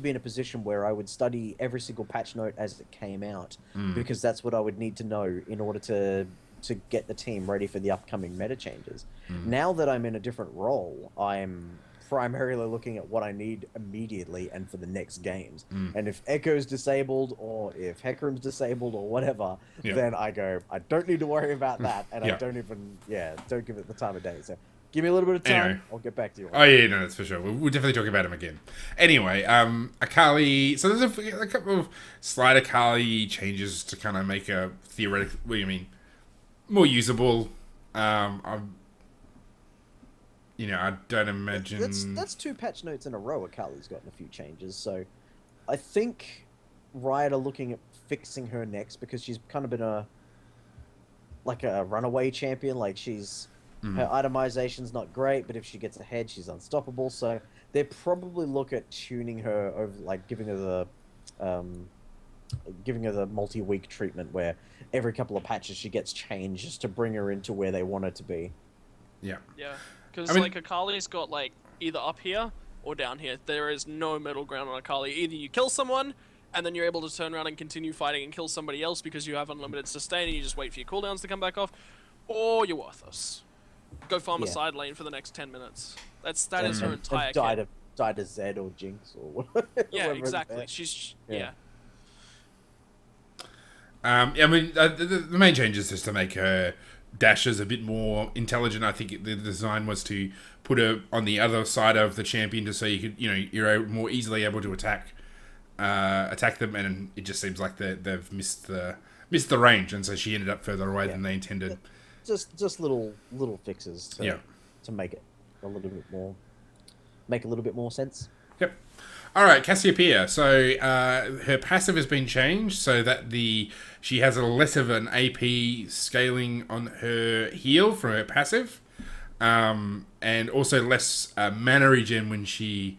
be in a position where I would study every single patch note as it came out, because that's what I would need to know in order to to get the team ready for the upcoming meta changes. Now that I'm in a different role, I'm primarily looking at what I need immediately and for the next games. And if Echo's disabled or if Hecarim's disabled or whatever, then I go, I don't need to worry about that, and I don't even, don't give it the time of day. So give me a little bit of time, anyway. I'll get back to you. Oh yeah, no, that's for sure. We'll definitely talk about him again. Anyway, Akali. So there's a couple of slight Akali changes to kind of make a theoretical, what do you mean, more usable. I don't imagine... That's 2 patch notes in a row. Akali's gotten a few changes, so I think Riot are looking at fixing her next because she's kind of been a runaway champion. Like her itemization's not great, but if she gets ahead, she's unstoppable. So they probably look at tuning her over, like giving her the multi-week treatment where every couple of patches she gets changed just to bring her into where they want her to be. Yeah. Yeah. Because, like, Akali's got, like, either up here or down here. There is no middle ground on Akali. Either you kill someone, and then you're able to turn around and continue fighting and kill somebody else because you have unlimited sustain and you just wait for your cooldowns to come back off, or you're worthless. Go farm a side lane for the next 10 minutes. That is her entire kit. Die to Zed or Jinx or whatever. Yeah, exactly. She's... Yeah. The main change is just to make her dashes a bit more intelligent. I think the design was to put her on the other side of the champion just so you could, you're more easily able to attack them, and it just seems like they've missed the range, and so she ended up further away than they intended. Just little fixes to make it a little bit more sense. Yep. All right, Cassiopeia. So her passive has been changed so that she has a less of an AP scaling on her heal from her passive, and also less mana regen when she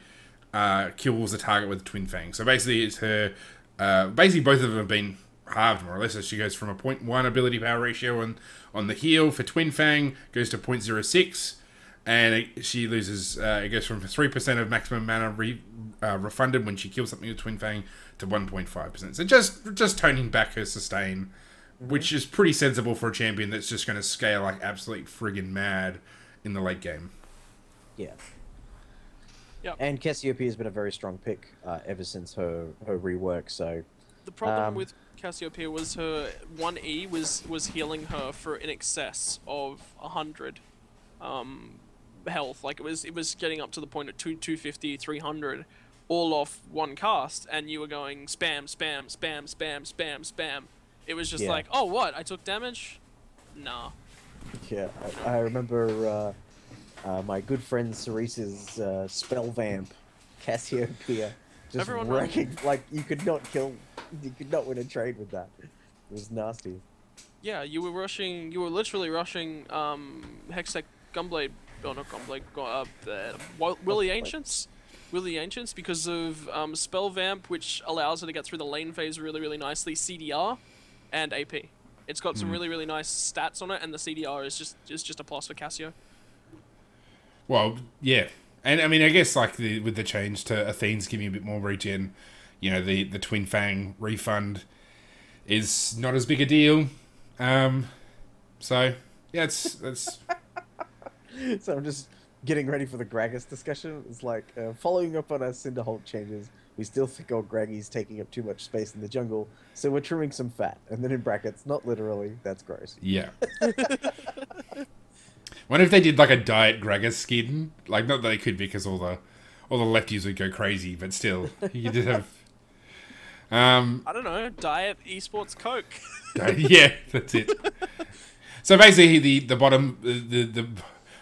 kills a target with a Twin Fang. So basically, it's her. Basically, both of them have been halved more or less. So she goes from a 0.1 ability power ratio on the heal for Twin Fang, goes to 0.06. And she loses, it goes from 3% of maximum mana refunded when she kills something with Twin Fang to 1.5%. So just toning back her sustain, which is pretty sensible for a champion that's just going to scale like absolutely friggin' mad in the late game. Yeah. Yep. And Cassiopeia has been a very strong pick ever since her rework. So the problem with Cassiopeia was her 1E was healing her for in excess of 100. Health, like it was getting up to the point of 250, 300 all off one cast, and you were going spam. It was just like, oh, what, I took damage? Nah. Yeah, I remember my good friend Cerise's spell vamp Cassiopeia just wrecking, like you could not win a trade with that. It was nasty. Yeah, you were literally rushing Hextech Gunblade, or not Gunblade, Willy Ancients? Willy Ancients, because of Spell Vamp, which allows her to get through the lane phase really, really nicely, CDR, and AP. It's got some really, really nice stats on it, and the CDR is just a plus for Cassio. Well, yeah. And, I mean, I guess, like, with the change to Athene's giving a bit more regen, the Twin Fang refund is not as big a deal. So, yeah, it's... So I'm just getting ready for the Gragas discussion. It's like, following up on our Cinderholt changes, we still think old Graggy's taking up too much space in the jungle, so we're trimming some fat. And then in brackets, not literally, that's gross. Yeah. Wonder if they did like a diet Gragas skin. Like, not that they could because all the lefties would go crazy, but still, you could just have... I don't know, diet esports Coke. Yeah, that's it. So basically, the bottom, the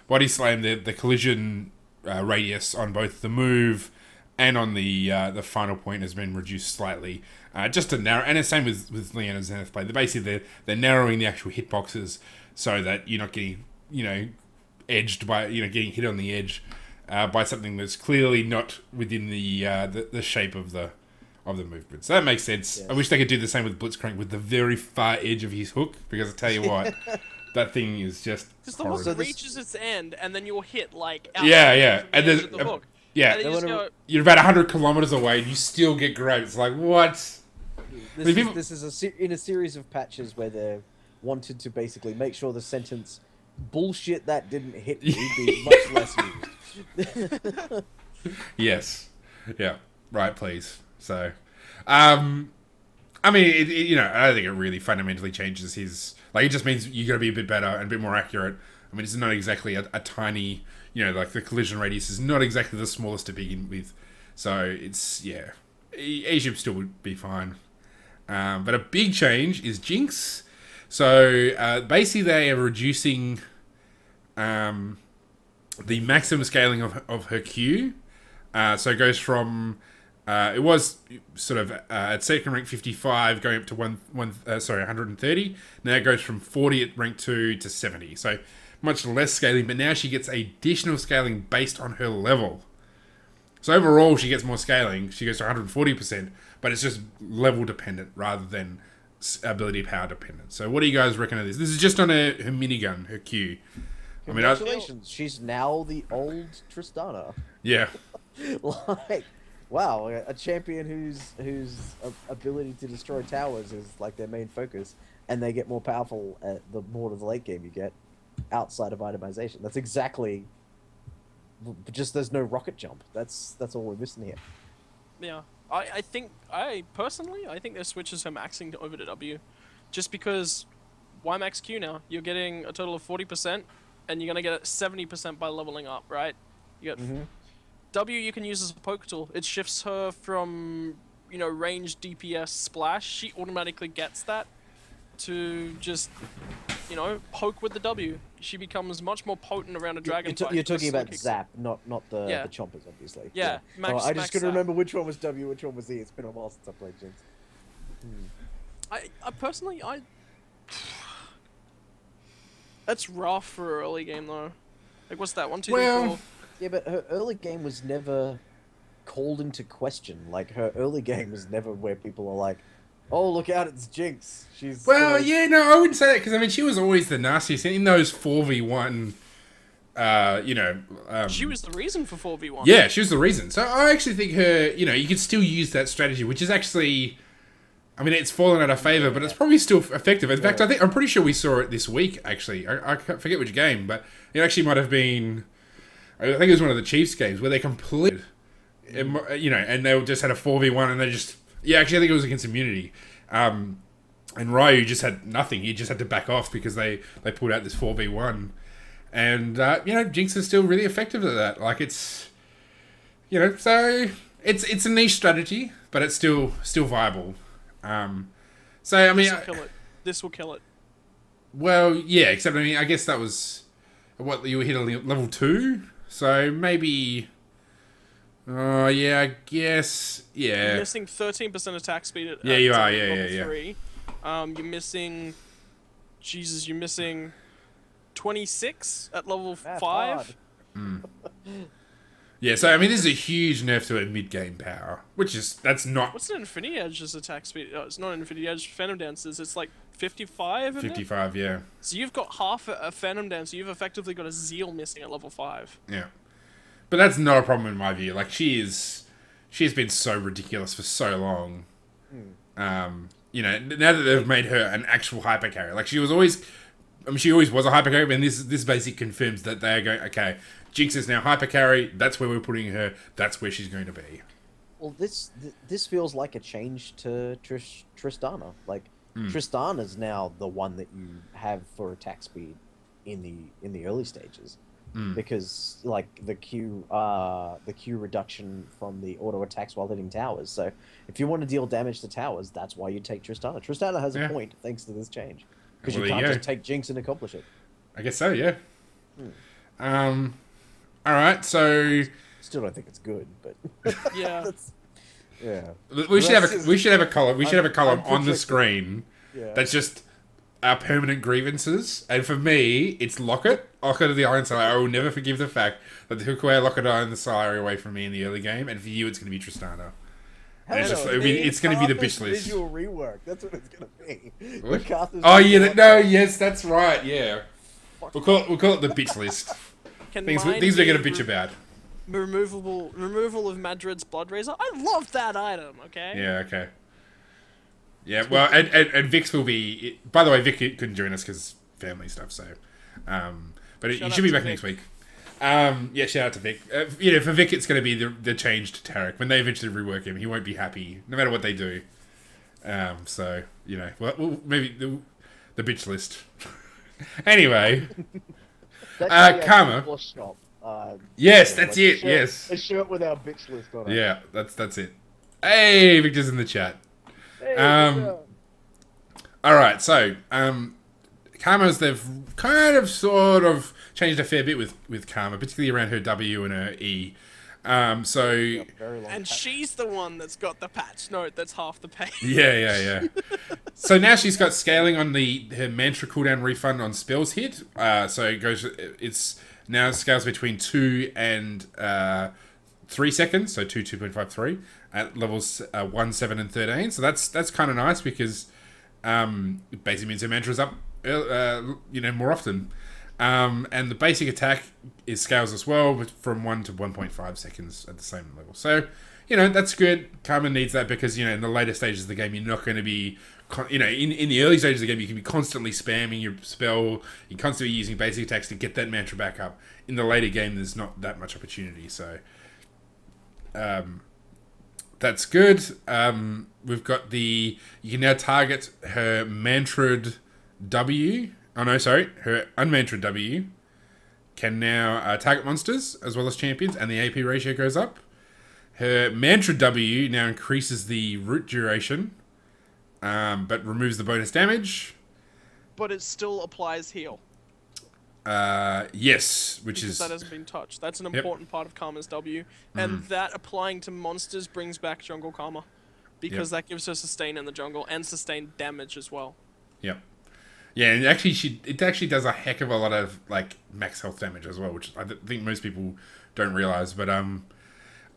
body slam, the collision radius on both the move and on the final point has been reduced slightly, just to narrow. And the same with Leona's Zenith play. They're narrowing the actual hitboxes so that you're not getting edged by getting hit on the edge by something that's clearly not within the shape of the movement. So that makes sense. Yes. I wish they could do the same with Blitzcrank with the very far edge of his hook, because I tell you what. That thing is just because the hook reaches its end, and then you'll hit like and then the hook. Yeah, and you're about 100 kilometers away, and you still get great. It's like what? This is in a series of patches where they're wanted to basically make sure the sentence "bullshit that didn't hit me" be much less used. Yes. Yeah. Right. Please. So, I mean, you know, I don't think it really fundamentally changes his. Like, it just means you got to be a bit better and a bit more accurate. I mean, it's not exactly a tiny, you know, like the collision radius is not exactly the smallest to begin with. So it's, yeah, Egypt still would be fine. But a big change is Jinx. So basically, they are reducing the maximum scaling of her Q. So it goes from it was sort of at second rank 55, going up to 130. Now it goes from 40 at rank 2 to 70. So much less scaling, but now she gets additional scaling based on her level. So overall, she gets more scaling. She goes to 140%, but it's just level dependent rather than ability power dependent. So what do you guys reckon of this? This is just on her minigun, her Q. Congratulations, she's now the old Tristana. Yeah. Like, wow, a champion whose ability to destroy towers is like their main focus, and they get more powerful at the more to the late game you get outside of itemization. That's exactly. Just there's no rocket jump. That's all we're missing here. Yeah, I think personally this switches her maxing over to W, just because why max Q now? You're getting a total of 40%, and you're gonna get 70% by leveling up, right? You get W. You can use as a poke tool. It shifts her from range DPS splash. She automatically gets that to just poke with the W. She becomes much more potent around a dragon fight. You're talking about Zap, not the chompers, obviously. Yeah. Max, so I just couldn't Zap. remember which one was W, which one was E. It's been a while since I played Jinx. I personally, that's rough for an early game though. Like, what's that? 1, 2, 3, 4. Yeah, but her early game was never called into question. Like, her early game was never where people are like, "Oh, look out, it's Jinx." She's yeah, no, I wouldn't say that, because I mean, she was always the nastiest in those 4v1. She was the reason for 4v1. Yeah, she was the reason. So I actually think her, you could still use that strategy, which is actually, I mean, it's fallen out of favor, but it's probably still effective. In fact, I'm pretty sure we saw it this week. Actually, I forget which game, but it actually might have been. I think it was one of the Chiefs games where they completed, and they just had a 4v1, and they just. Yeah, actually, I think it was against Immunity. And Ryu just had nothing. He just had to back off because they pulled out this 4v1. And, Jinx is still really effective at that. Like, it's... so... It's a niche strategy, but it's still viable. So, I mean... This will kill it. Well, yeah, except, I mean, I guess that was... What, you hit a level 2? So, maybe... Oh, yeah, I guess, yeah. You're missing 13% attack speed at you are, level 3. You're missing... Jesus, you're missing 26 at level 5. Yeah, so, I mean, this is a huge nerf to her mid-game power, that's not... What's an Infinity Edge's attack speed? Oh, it's not an Infinity Edge, Phantom Dance's. It's like 55, isn't 55, yeah. So you've got half a Phantom Dance, so you've effectively got a Zeal missing at level 5. Yeah. But that's not a problem in my view. Like, she has been so ridiculous for so long. Now that they've made her an actual hyper carry, like she always was a hyper carry, and this basically confirms that they are going, okay, Jinx is now hyper carry, that's where we're putting her, that's where she's going to be. Well, this feels like a change to Tristana. Like, Tristana's now the one that you have for attack speed in the early stages. Because like the Q reduction from the auto attacks while hitting towers. So if you want to deal damage to towers, that's why you take Tristana. Tristana has a point thanks to this change, because you can't just take Jinx and accomplish it. I guess so, yeah. All right, so still don't think it's good, but yeah, we should have a column on the screen that's just our permanent grievances, and for me, it's Locket of the Iron Sire. I will never forgive the fact that they took away Locket Iron the Sire away from me in the early game, and for you, it's going to be Tristana. It's going to be the bitch list. Visual rework. That's what it's going to be. Yes, that's right. Yeah, we'll call it the bitch list. Things we're going to bitch about. Removal of Madrid's Blood Razor. I love that item. Okay. Yeah. Okay. Yeah, well, and Vix will be... By the way, Vic couldn't join us because family stuff, so... but he should be back next week. Yeah, shout out to Vic. For Vic, it's going to be the change to Tarek. When they eventually rework him, he won't be happy, no matter what they do. So, well maybe the bitch list. Anyway. Karma. Shop. Yes, that's it, yes. A shirt with our bitch list on it. Yeah, that's it. Hey, Victor's in the chat. Hey, Alright, so, Karma's, they've kind of sort of changed a fair bit with Karma, particularly around her W and her E. And she's the one that's got the patch note that's half the page. Yeah. So now she's got scaling on her mantra cooldown refund on spells hit. So it's now scales between 2 and 3 seconds, so 2.5, 3 at levels 1, 7, and 13. So that's kind of nice because it basically means her mantra's up more often. And the basic attack is scales as well, but from 1 to 1.5 seconds at the same level. So, that's good. Karma needs that because, in the later stages of the game, you're not going to be, in the early stages of the game, you can be constantly spamming your spell, you're constantly using basic attacks to get that mantra back up. In the later game, there's not that much opportunity, so that's good. We've got you can now target her mantra'd W. Oh no, sorry. Her unmantra'd W can now target monsters as well as champions, and the AP ratio goes up. Her mantra'd W now increases the root duration, but removes the bonus damage. But it still applies heal. Yes, because that hasn't been touched. That's an important part of Karma's W, and that applying to monsters brings back jungle Karma, because that gives her sustain in the jungle and sustain damage as well. Yep. Yeah, and it actually does a heck of a lot of max health damage as well, which I think most people don't realize. But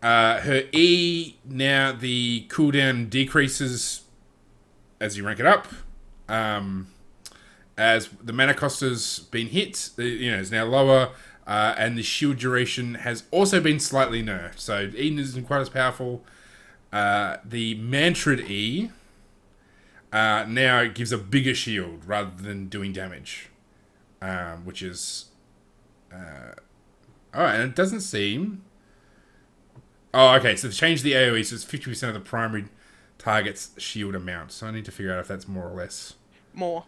her E now the cooldown decreases as you rank it up. As the mana cost has been hit, is now lower, and the shield duration has also been slightly nerfed. So E isn't quite as powerful. The mantra'd E now gives a bigger shield rather than doing damage, which is and it doesn't seem. Oh, okay. So they've changed the AOE, so it's 50% of the primary target's shield amount. So I need to figure out if that's more or less. More.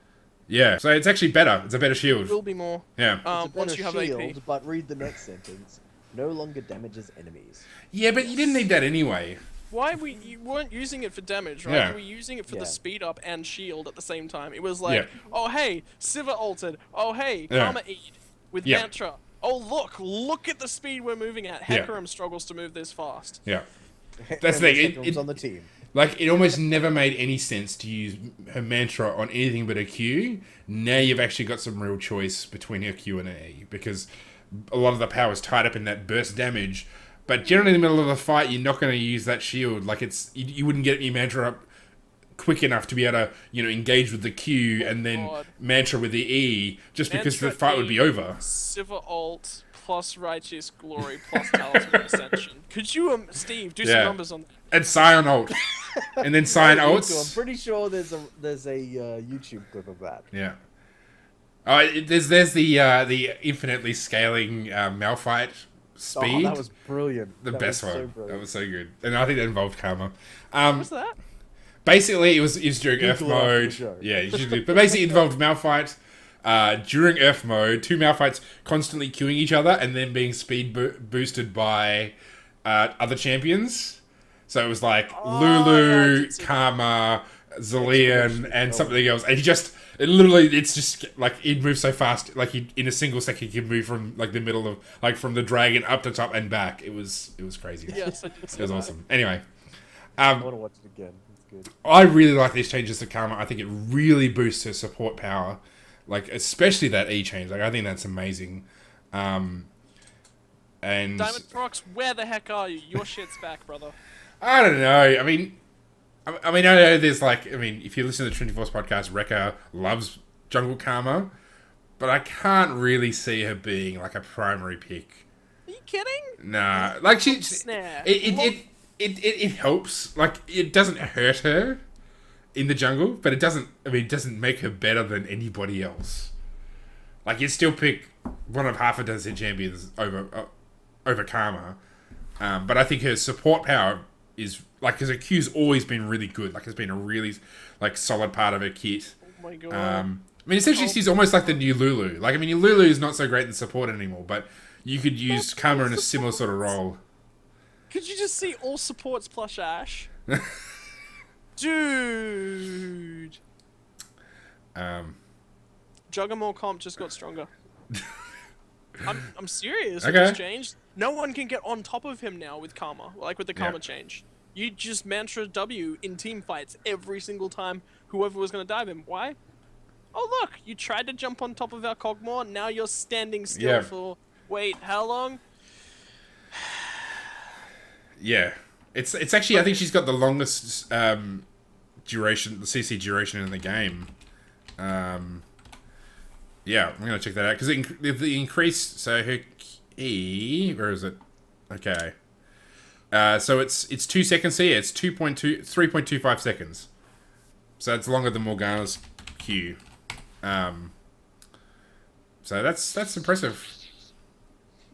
Yeah, so it's actually better. It's a better shield. It will be more. Yeah. It's a better once you have shield, AP. but read the next sentence. No longer damages enemies. Yeah, but you didn't need that anyway. Why you weren't using it for damage, right? Yeah. You were using it for the speed up and shield at the same time. It was like, oh hey, Sivir altered. Oh hey, Karma E'd with mantra. Oh look at the speed we're moving at. Hecarim struggles to move this fast. Yeah. That's the thing. It's on the team. It almost never made any sense to use her mantra on anything but a Q. Now you've actually got some real choice between her Q and her E, because a lot of the power is tied up in that burst damage. But generally in the middle of a fight, you're not going to use that shield. You wouldn't get your mantra up quick enough to be able to, engage with the Q and then mantra with the E, just because the fight would be over. Sivir ult plus Righteous Glory plus Talisman Ascension. Could you, Steve, do some numbers on that? And Scion ult. And then Scion ults. I'm pretty sure there's a YouTube clip of that. Yeah. There's the infinitely scaling Malphite speed. Oh, that was brilliant. The best one. That was so good. And I think that involved Karma. What was that? Basically, it was during Earth mode. Yeah, you should do. But basically, it involved Malphite. During Earth mode, two Malphites constantly queuing each other and then being speed boosted by other champions. So it was like Lulu, Karma, Zillion, and something else. And he'd move so fast. In a single second, he could move from the middle of from the dragon up to top and back. It was crazy. Yes, I did see it was that. awesome. Anyway, I want to watch it again. It's good. I really like these changes to Karma. I think it really boosts her support power. Especially that E change. I think that's amazing. And Diamond Prox, where the heck are you? Your shit's back, brother. I don't know. I mean, I know there's if you listen to the Trinity Force podcast, Rekka loves Jungle Karma, but I can't really see her being a primary pick. Are you kidding? Nah, it helps. It doesn't hurt her. in the jungle, but it doesn't. I mean, it doesn't make her better than anybody else. Like, you'd still pick one of half a dozen champions over Karma, but I think her support power is like, because her Q's always been really good. Like, it's been a really like solid part of her kit. Oh my god. I mean, essentially, she's almost like the new Lulu. Like, I mean, Lulu is not so great in support anymore, but you could use Karma in a similar sort of role. Could you just see all supports plus Ashe? Dude. Juggermore comp just got stronger. I'm serious. Okay. It just changed. No one can get on top of him now with Karma, like with the Karma change. You just mantra W in team fights every single time whoever was going to dive him. Why? Oh look, you tried to jump on top of our Cogmore, now you're standing still for, wait, how long? Yeah. It's actually, I think she's got the longest duration, the CC duration in the game. Yeah, I'm going to check that out. Because the increase, so her key, where is it? Okay. So it's 2 seconds here. It's 3.25 seconds. So it's longer than Morgana's Q. So that's impressive.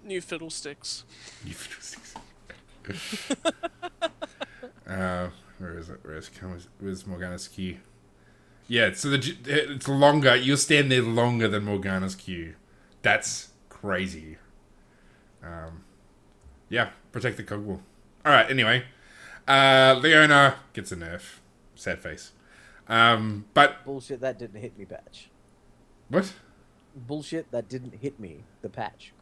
New fiddlesticks. New fiddlesticks. Where is it? Where's Morgana's Q? Yeah, so it's longer. You'll stand there longer than Morgana's Q. That's crazy. Yeah, protect the Cogwall. Alright, anyway. Leona gets a nerf. Sad face. But... Bullshit, that didn't hit me, patch. What? Bullshit, that didn't hit me, the patch.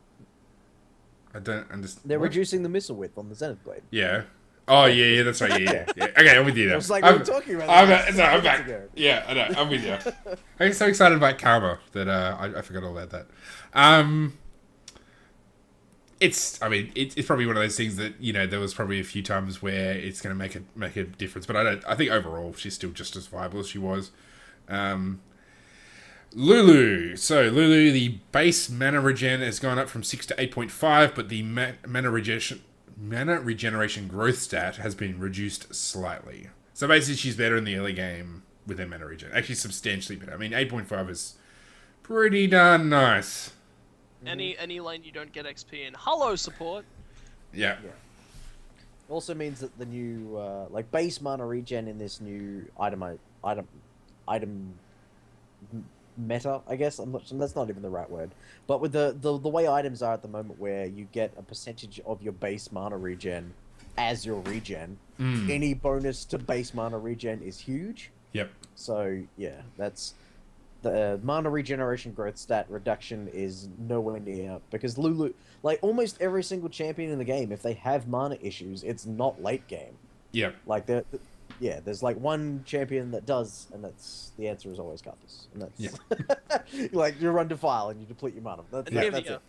I don't understand. They're reducing the missile width on the Zenith Blade. Yeah. Oh, yeah, that's right, yeah. Okay, I'm with you now. I was like, we're talking about that. I'm back. Yeah, I know, I'm with you. I'm so excited about Karma that I forgot all about that. It's probably one of those things that, you know, there was probably a few times where it's going to make a difference, but I think overall she's still just as viable as she was. Lulu. So, Lulu, the base mana regen has gone up from 6 to 8.5, but the mana regeneration growth stat has been reduced slightly. So, basically, she's better in the early game with her mana regen. Actually, substantially better. I mean, 8.5 is pretty darn nice. Any lane you don't get XP in. Hello, support. Yeah. Also means that the new, like, base mana regen in this new item meta, I guess. That's not even the right word. But with the way items are at the moment, where you get a percentage of your base mana regen as your regen, any bonus to base mana regen is huge. Yep. So yeah, that's the mana regeneration growth stat reduction is nowhere near, because Lulu, like almost every single champion in the game, if they have mana issues, it's not late game. Yep. Like yeah, there's like one champion that does, and the answer is always Karthus. And that's like you run Defile and you deplete your mana. That's it.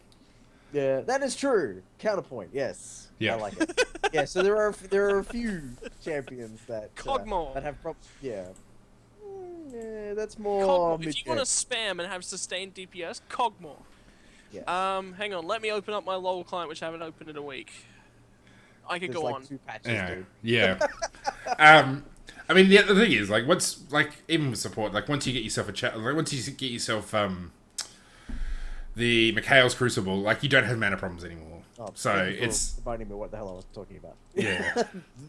Yeah, that is true. Counterpoint, yes. Yeah. I like it. Yeah, so there are a few champions that Cogmore. that have problems. Yeah. Yeah, that's more. Cogmore. If you want to spam and have sustained DPS, Cogmore. Yeah. Hang on. Let me open up my LoL client, which I haven't opened in a week. I could go like on. 2 patches, dude. Yeah. I mean, the thing is, like, even with support, like, once you get yourself once you get yourself, the Mikhail's Crucible, like, you don't have mana problems anymore. Oh, so it's reminding me what the hell I was talking about. Yeah.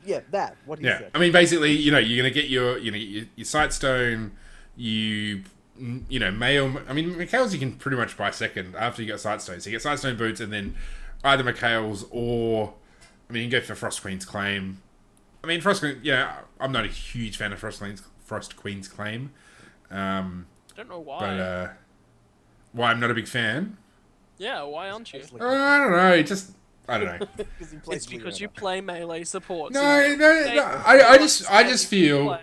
Yeah, that. What he said. I mean, basically, you know, you're gonna get your Sightstone, Mikhail's you can pretty much buy second after you get Sightstone. So you get Sightstone boots, and then either Mikhail's or, I mean, you can go for Frost Queen's Claim. I mean, Frost Queen, I'm not a huge fan of Frost Queen's Claim. I don't know why. But, why I'm not a big fan? Yeah, why aren't you? I don't know, I don't know. It's because you play melee support. No, I just feel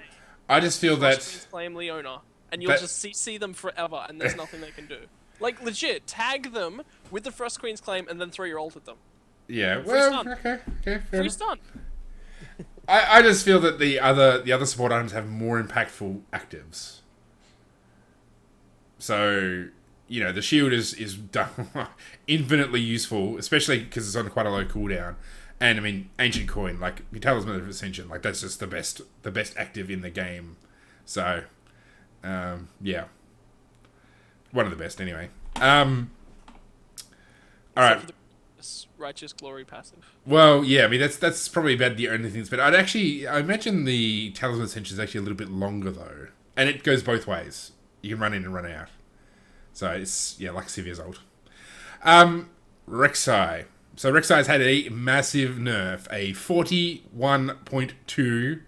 that Claim Leona, and you'll just see them forever, and there's nothing they can do. Like legit, tag them with the Frost Queen's Claim, and then throw your ult at them. Yeah, Free well, stun. okay, fair Free enough. stun. I just feel that the other support items have more impactful actives. So, you know, the shield is infinitely useful, especially because it's on quite a low cooldown. And I mean, Ancient Coin, like Talisman of Ascension, like that's just the best active in the game. So, yeah. One of the best, anyway. Alright. Righteous Glory passive. Well, yeah, I mean, that's probably about the only things. But I imagine the Talisman Ascension is actually a little bit longer, though. And it goes both ways. You can run in and run out. So it's, yeah, like Sevia's old. Rek'Sai. So Rek'Sai's had a massive nerf. A 41.2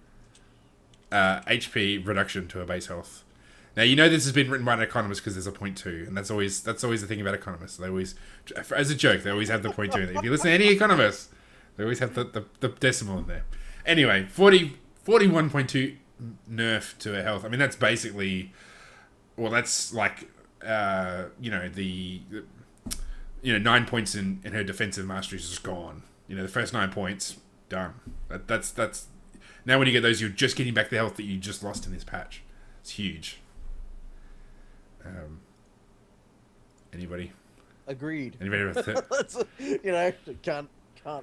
HP reduction to her base health. Now, you know this has been written by an economist because there's a 0.2. And that's always the thing about economists. They always, as a joke, they always have the 0.2. If you listen to any economist, they always have the decimal in there. Anyway, 41.2 nerf to her health. I mean, that's basically... Well, that's like, 9 points in her defensive mastery is just gone. The first 9 points, done. That's now when you get those, you're just getting back the health that you just lost in this patch. It's huge. Anybody? Agreed. Anybody with it? Can't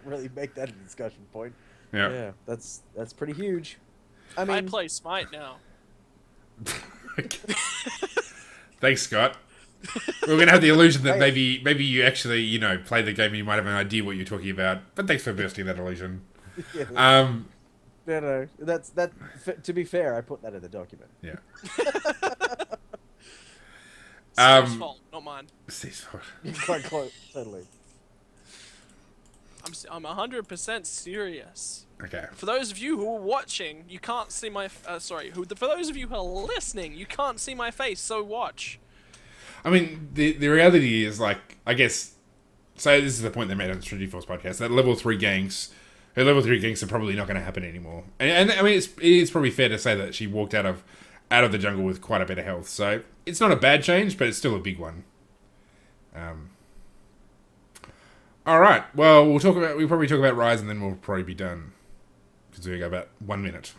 really make that a discussion point. Yeah. Yeah, that's pretty huge. I I mean, play Smite now. Thanks, Scott. We're gonna have the illusion that maybe you actually play the game and you might have an idea what you're talking about. But thanks for bursting that illusion. Yeah. No, that's that. To be fair, I put that in the document. Yeah. Steve's fault, not mine. Steve's fault. Quite close, totally. I'm 100% serious. Okay. For those of you who are watching, you can't see my. For those of you who are listening, you can't see my face. So watch. I mean, the reality is, like, I guess. So this is the point they made on the Trinity Force podcast. That level 3 ganks, her level 3 ganks are probably not going to happen anymore. And I mean, it is probably fair to say that she walked out of the jungle with quite a bit of health. So it's not a bad change, but it's still a big one. All right. Well, we'll probably talk about Rise, and then we'll probably be done because we got about 1 minute.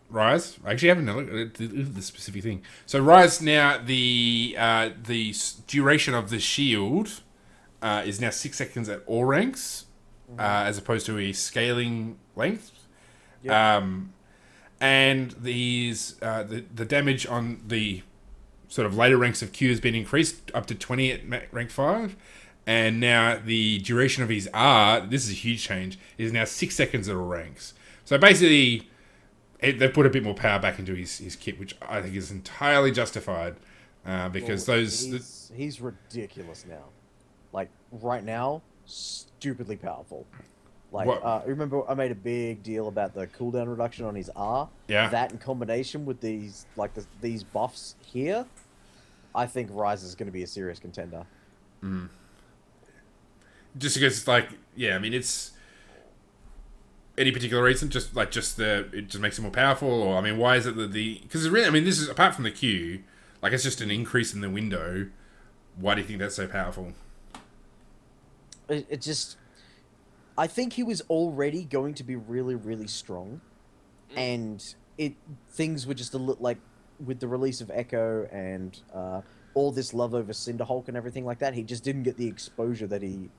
Rise. I actually haven't looked at the specific thing. So Rise now, the duration of the shield is now 6 seconds at all ranks, as opposed to a scaling length. Yep. And these the damage on the sort of later ranks of Q has been increased up to 20 at rank 5. And now the duration of his R, this is a huge change, is now 6 seconds at all ranks. So basically, they've put a bit more power back into his kit, which I think is entirely justified. Because he's ridiculous now. Like, right now, stupidly powerful. Like, remember I made a big deal about the cooldown reduction on his R? Yeah. That in combination with these buffs here, I think Rise is going to be a serious contender. Mm. Just because it's like, yeah, I mean, it's... Any particular reason? It just makes it more powerful? Or, I mean, why is it that because it's really, I mean, this is, apart from the Q, like, it's just an increase in the window. Why do you think that's so powerful? It just... I think he was already going to be really, really strong, and things were just a little like with the release of Echo and all this love over Cinderhulk and everything like that. He just didn't get the exposure that he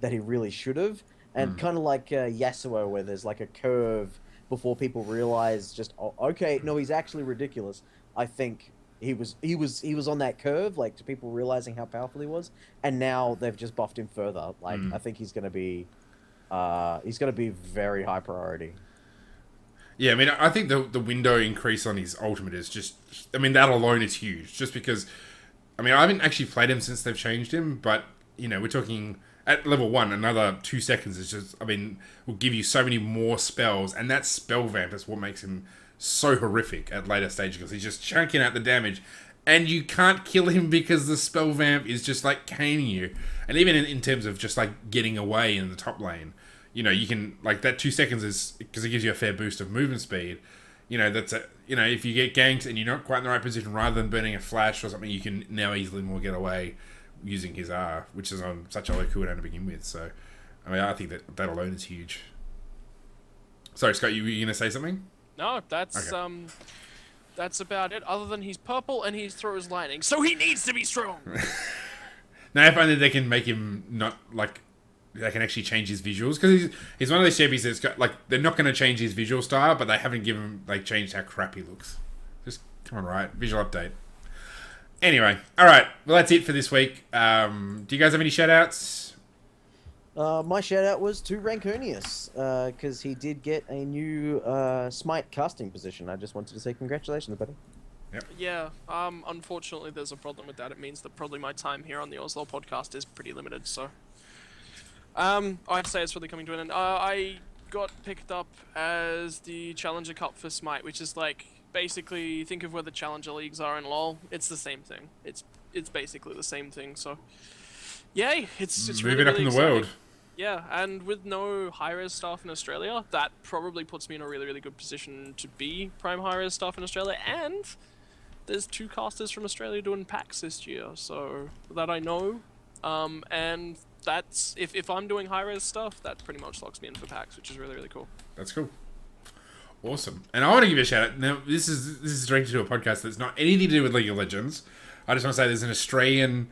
really should have, and kind of like Yasuo, where there's like a curve before people realize just okay, no, he's actually ridiculous. I think he was on that curve, like to people realizing how powerful he was, and now they've just buffed him further. Like I think he's going to be very high priority. Yeah, I mean, I think the window increase on his ultimate is just... I mean, that alone is huge. Just because... I mean, I haven't actually played him since they've changed him, but, we're talking... At level 1, another 2 seconds is just... I mean, will give you so many more spells, and that spell vamp is what makes him so horrific at later stages, because he's just chunking out the damage, and you can't kill him because the spell vamp is just, like, caning you. And even in terms of just, like, getting away in the top lane... you can, like, that 2 seconds is, because it gives you a fair boost of movement speed, that's if you get ganked and you're not quite in the right position, rather than burning a flash or something, you can now easily more get away using his R, which is on such a low cooldown to begin with. So, I mean, I think that alone is huge. Sorry, Scott, you were going to say something? No, that's about it, other than he's purple and he throws lightning, so he needs to be strong! Now, if only they can make him not, like, they can actually change his visuals, because he's one of those champions that's got, like, they're not going to change his visual style, but they haven't changed how crap he looks. Just come on, right? Visual update. Anyway, all right. Well, that's it for this week. Do you guys have any shout outs? My shout out was to Rancunius, because he did get a new Smite casting position. I just wanted to say congratulations, buddy. Yep. Yeah, unfortunately there's a problem with that. It means that probably my time here on the OzLoL podcast is pretty limited, so... I'd say it's really coming to an end. I got picked up as the Challenger Cup for Smite, which is like, basically, think of where the Challenger Leagues are in LoL. It's the same thing. It's basically the same thing, so... Yay! It's moving really, up in the exciting. world. Yeah, and with no high-res staff in Australia, that probably puts me in a really, really good position to be prime high-res staff in Australia, and there's 2 casters from Australia doing packs this year, so that I know, and that's, if I'm doing high-res stuff, that pretty much locks me in for packs, which is really, really cool. That's cool. Awesome. And I want to give you a shout out. Now, this is directed to a podcast that's not anything to do with League of Legends. I just want to say there's an Australian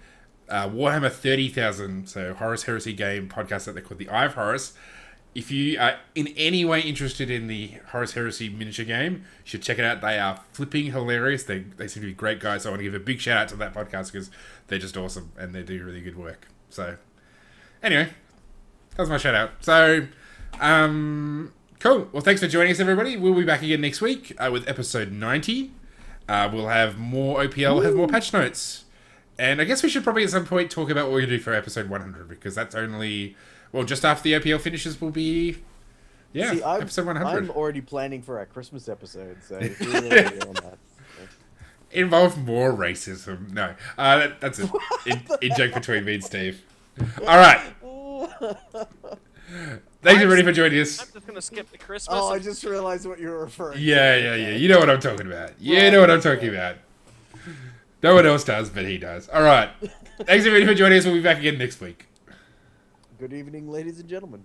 Warhammer 30,000, so Horus Heresy game podcast that they call the Eye of Horus. If you are in any way interested in the Horus Heresy miniature game, you should check it out. They are flipping hilarious. They seem to be great guys. So I want to give a big shout out to that podcast because they're just awesome and they do really good work. So anyway, that was my shout out. So cool. Well, thanks for joining us, everybody. We'll be back again next week with episode 90. We'll have more OPL, we'll have more patch notes. And I guess we should probably at some point talk about what we're going to do for episode 100, because that's only, well, just after the OPL finishes will be, See, episode 100. I'm already planning for our Christmas episode, so if you're really on that. Involve more racism. No, that's an in-joke between me and Steve. All right. Thanks everybody for joining us. I'm just going to skip the Christmas. Oh, I just realized what you were referring to. Yeah. You know what I'm talking about. You know what I'm talking about. No one else does, but he does. All right. Thanks everybody for joining us. We'll be back again next week. Good evening, ladies and gentlemen.